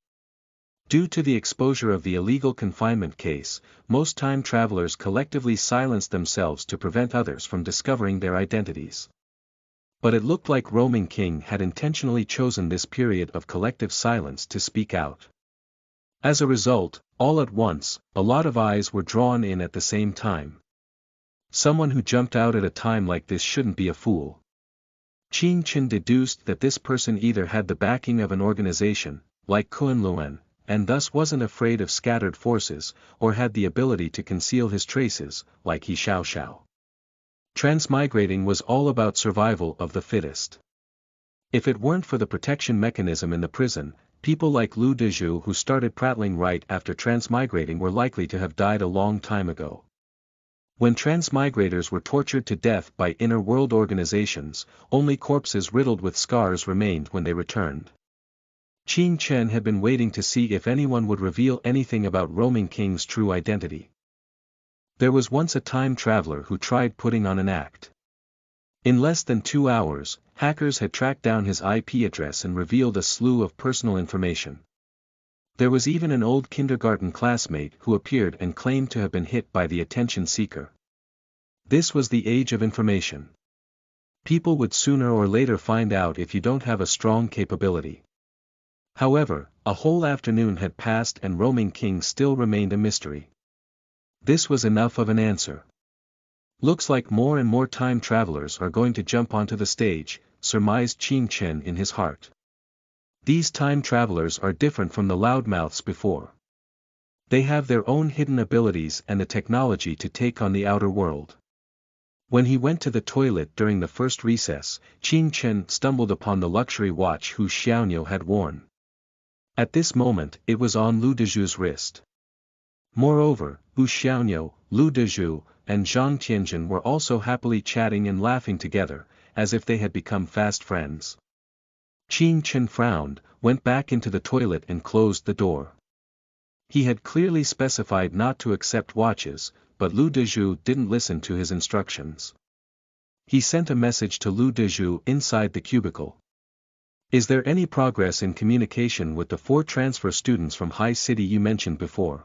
Due to the exposure of the illegal confinement case, most time travelers collectively silenced themselves to prevent others from discovering their identities. But it looked like Roaming King had intentionally chosen this period of collective silence to speak out. As a result, all at once, a lot of eyes were drawn in at the same time. Someone who jumped out at a time like this shouldn't be a fool. Qin Chen deduced that this person either had the backing of an organization, like Kunlun, and thus wasn't afraid of scattered forces, or had the ability to conceal his traces, like He Xiaoxiao. Transmigrating was all about survival of the fittest. If it weren't for the protection mechanism in the prison, people like Lu Dezhu who started prattling right after transmigrating were likely to have died a long time ago. When transmigrators were tortured to death by inner-world organizations, only corpses riddled with scars remained when they returned. Qin Chen had been waiting to see if anyone would reveal anything about Roaming King's true identity. There was once a time traveler who tried putting on an act. In less than 2 hours, hackers had tracked down his IP address and revealed a slew of personal information. There was even an old kindergarten classmate who appeared and claimed to have been hit by the attention seeker. This was the age of information. People would sooner or later find out if you don't have a strong capability. However, a whole afternoon had passed and Roaming King still remained a mystery. This was enough of an answer. Looks like more and more time travelers are going to jump onto the stage, surmised Qin Chen in his heart. These time travelers are different from the loudmouths before. They have their own hidden abilities and the technology to take on the outer world. When he went to the toilet during the first recess, Qing Chen stumbled upon the luxury watch Hu Xiaoniu had worn. At this moment it was on Lu Dezhu's wrist. Moreover, Hu Xiaoniu, Lu Dezhu, and Zhang Tianjin were also happily chatting and laughing together, as if they had become fast friends. Qing Chen frowned, went back into the toilet and closed the door. He had clearly specified not to accept watches, but Lu Dezhu didn't listen to his instructions. He sent a message to Lu Dezhu inside the cubicle. Is there any progress in communication with the 4 transfer students from High City you mentioned before?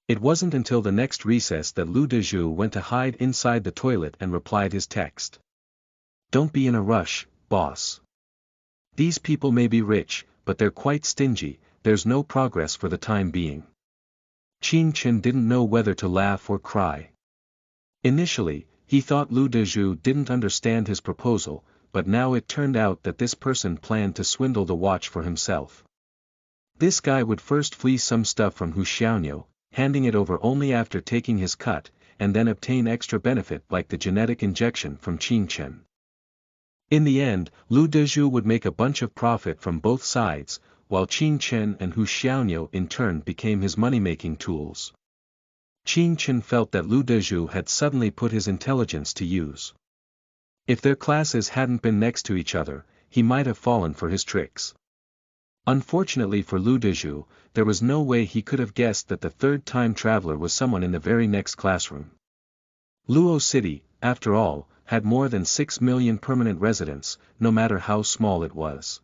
It wasn't until the next recess that Lu Dezhu went to hide inside the toilet and replied his text. Don't be in a rush, boss. These people may be rich, but they're quite stingy, there's no progress for the time being. Qing Chen didn't know whether to laugh or cry. Initially, he thought Lu Dezhu didn't understand his proposal, but now it turned out that this person planned to swindle the watch for himself. This guy would first fleece some stuff from Hu Xiaoniu, handing it over only after taking his cut, and then obtain extra benefit like the genetic injection from Qing Chen. In the end, Lu Dezhu would make a bunch of profit from both sides, while Qing Chen and Hu Xiaoniu in turn became his money-making tools. Qing Chen felt that Lu Dezhu had suddenly put his intelligence to use. If their classes hadn't been next to each other, he might have fallen for his tricks. Unfortunately for Lu Dezhu, there was no way he could have guessed that the third time traveler was someone in the very next classroom. Luo City, after all, had more than 6 million permanent residents, no matter how small it was.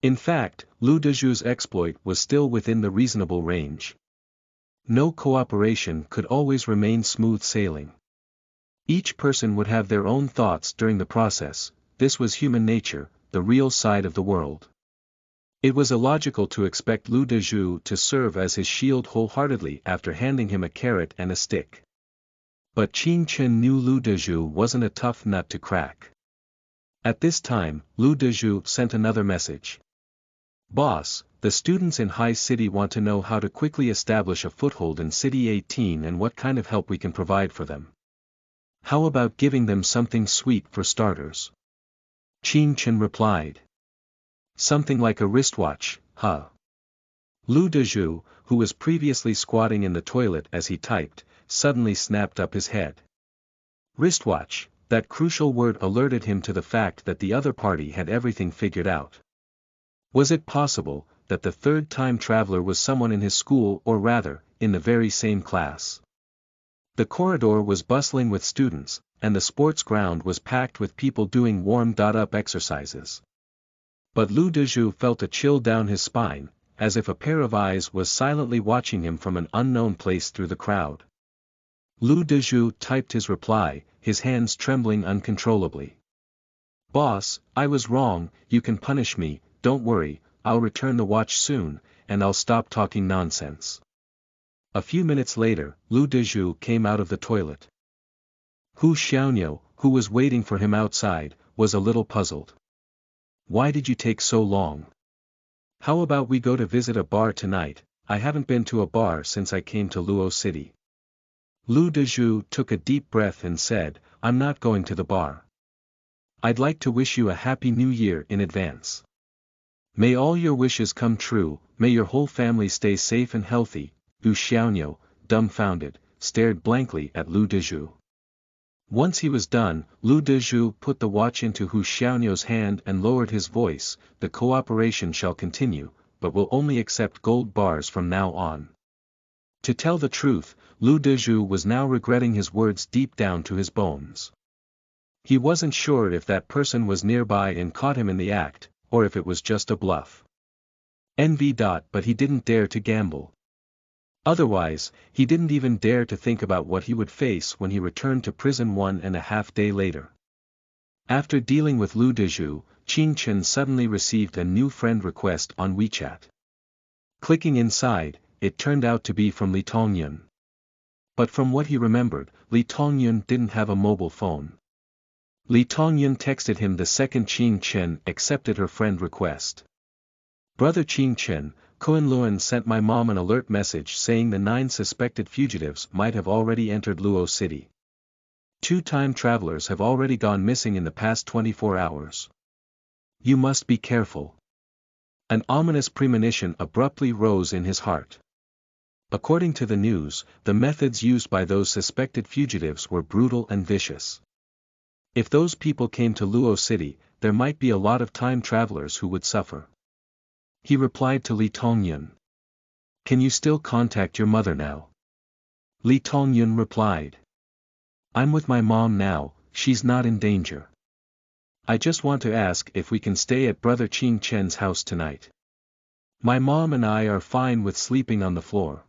In fact, Lu Dezhu's exploit was still within the reasonable range. No cooperation could always remain smooth sailing. Each person would have their own thoughts during the process. This was human nature, the real side of the world. It was illogical to expect Lu Dezhu to serve as his shield wholeheartedly after handing him a carrot and a stick. But Qing Chen knew Lu Dezhu wasn't a tough nut to crack. At this time, Lu Dezhu sent another message. Boss, the students in High City want to know how to quickly establish a foothold in City 18 and what kind of help we can provide for them. How about giving them something sweet for starters? Qing Chen replied. Something like a wristwatch, huh? Lu Dezhu, who was previously squatting in the toilet as he typed, suddenly snapped up his head. Wristwatch, that crucial word alerted him to the fact that the other party had everything figured out. Was it possible that the third time traveler was someone in his school or rather, in the very same class? The corridor was bustling with students, and the sports ground was packed with people doing warm-up exercises. But Lu Dezhu felt a chill down his spine, as if a pair of eyes was silently watching him from an unknown place through the crowd. Lu Dezhu typed his reply, his hands trembling uncontrollably. Boss, I was wrong, you can punish me, don't worry, I'll return the watch soon, and I'll stop talking nonsense. A few minutes later, Lu Dezhu came out of the toilet. Hu Xiaoniu, who was waiting for him outside, was a little puzzled. Why did you take so long? How about we go to visit a bar tonight? I haven't been to a bar since I came to Luo City. Lu Dezhu took a deep breath and said, I'm not going to the bar. I'd like to wish you a happy new year in advance. May all your wishes come true, may your whole family stay safe and healthy. Hu Xiaoniu, dumbfounded, stared blankly at Lu Dezhu. Once he was done, Lu Dezhu put the watch into Hu Xiaoniu's hand and lowered his voice, the cooperation shall continue, but will only accept gold bars from now on. To tell the truth, Lu Dezhu was now regretting his words deep down to his bones. He wasn't sure if that person was nearby and caught him in the act, or if it was just a bluff. But he didn't dare to gamble. Otherwise, he didn't even dare to think about what he would face when he returned to prison 1.5 days later. After dealing with Lu Dezhu, Qing Chen suddenly received a new friend request on WeChat. Clicking inside, it turned out to be from Li Tongyun. But from what he remembered, Li Tongyun didn't have a mobile phone. Li Tongyun texted him the second Qing Chen accepted her friend request. Brother Qing Chen, Kunlun sent my mom an alert message saying the 9 suspected fugitives might have already entered Luo City. 2 time travelers have already gone missing in the past 24 hours. You must be careful. An ominous premonition abruptly rose in his heart. According to the news, the methods used by those suspected fugitives were brutal and vicious. If those people came to Luo City, there might be a lot of time travelers who would suffer. He replied to Li Tongyun. Can you still contact your mother now? Li Tongyun replied. I'm with my mom now, she's not in danger. I just want to ask if we can stay at Brother Qing Chen's house tonight. My mom and I are fine with sleeping on the floor.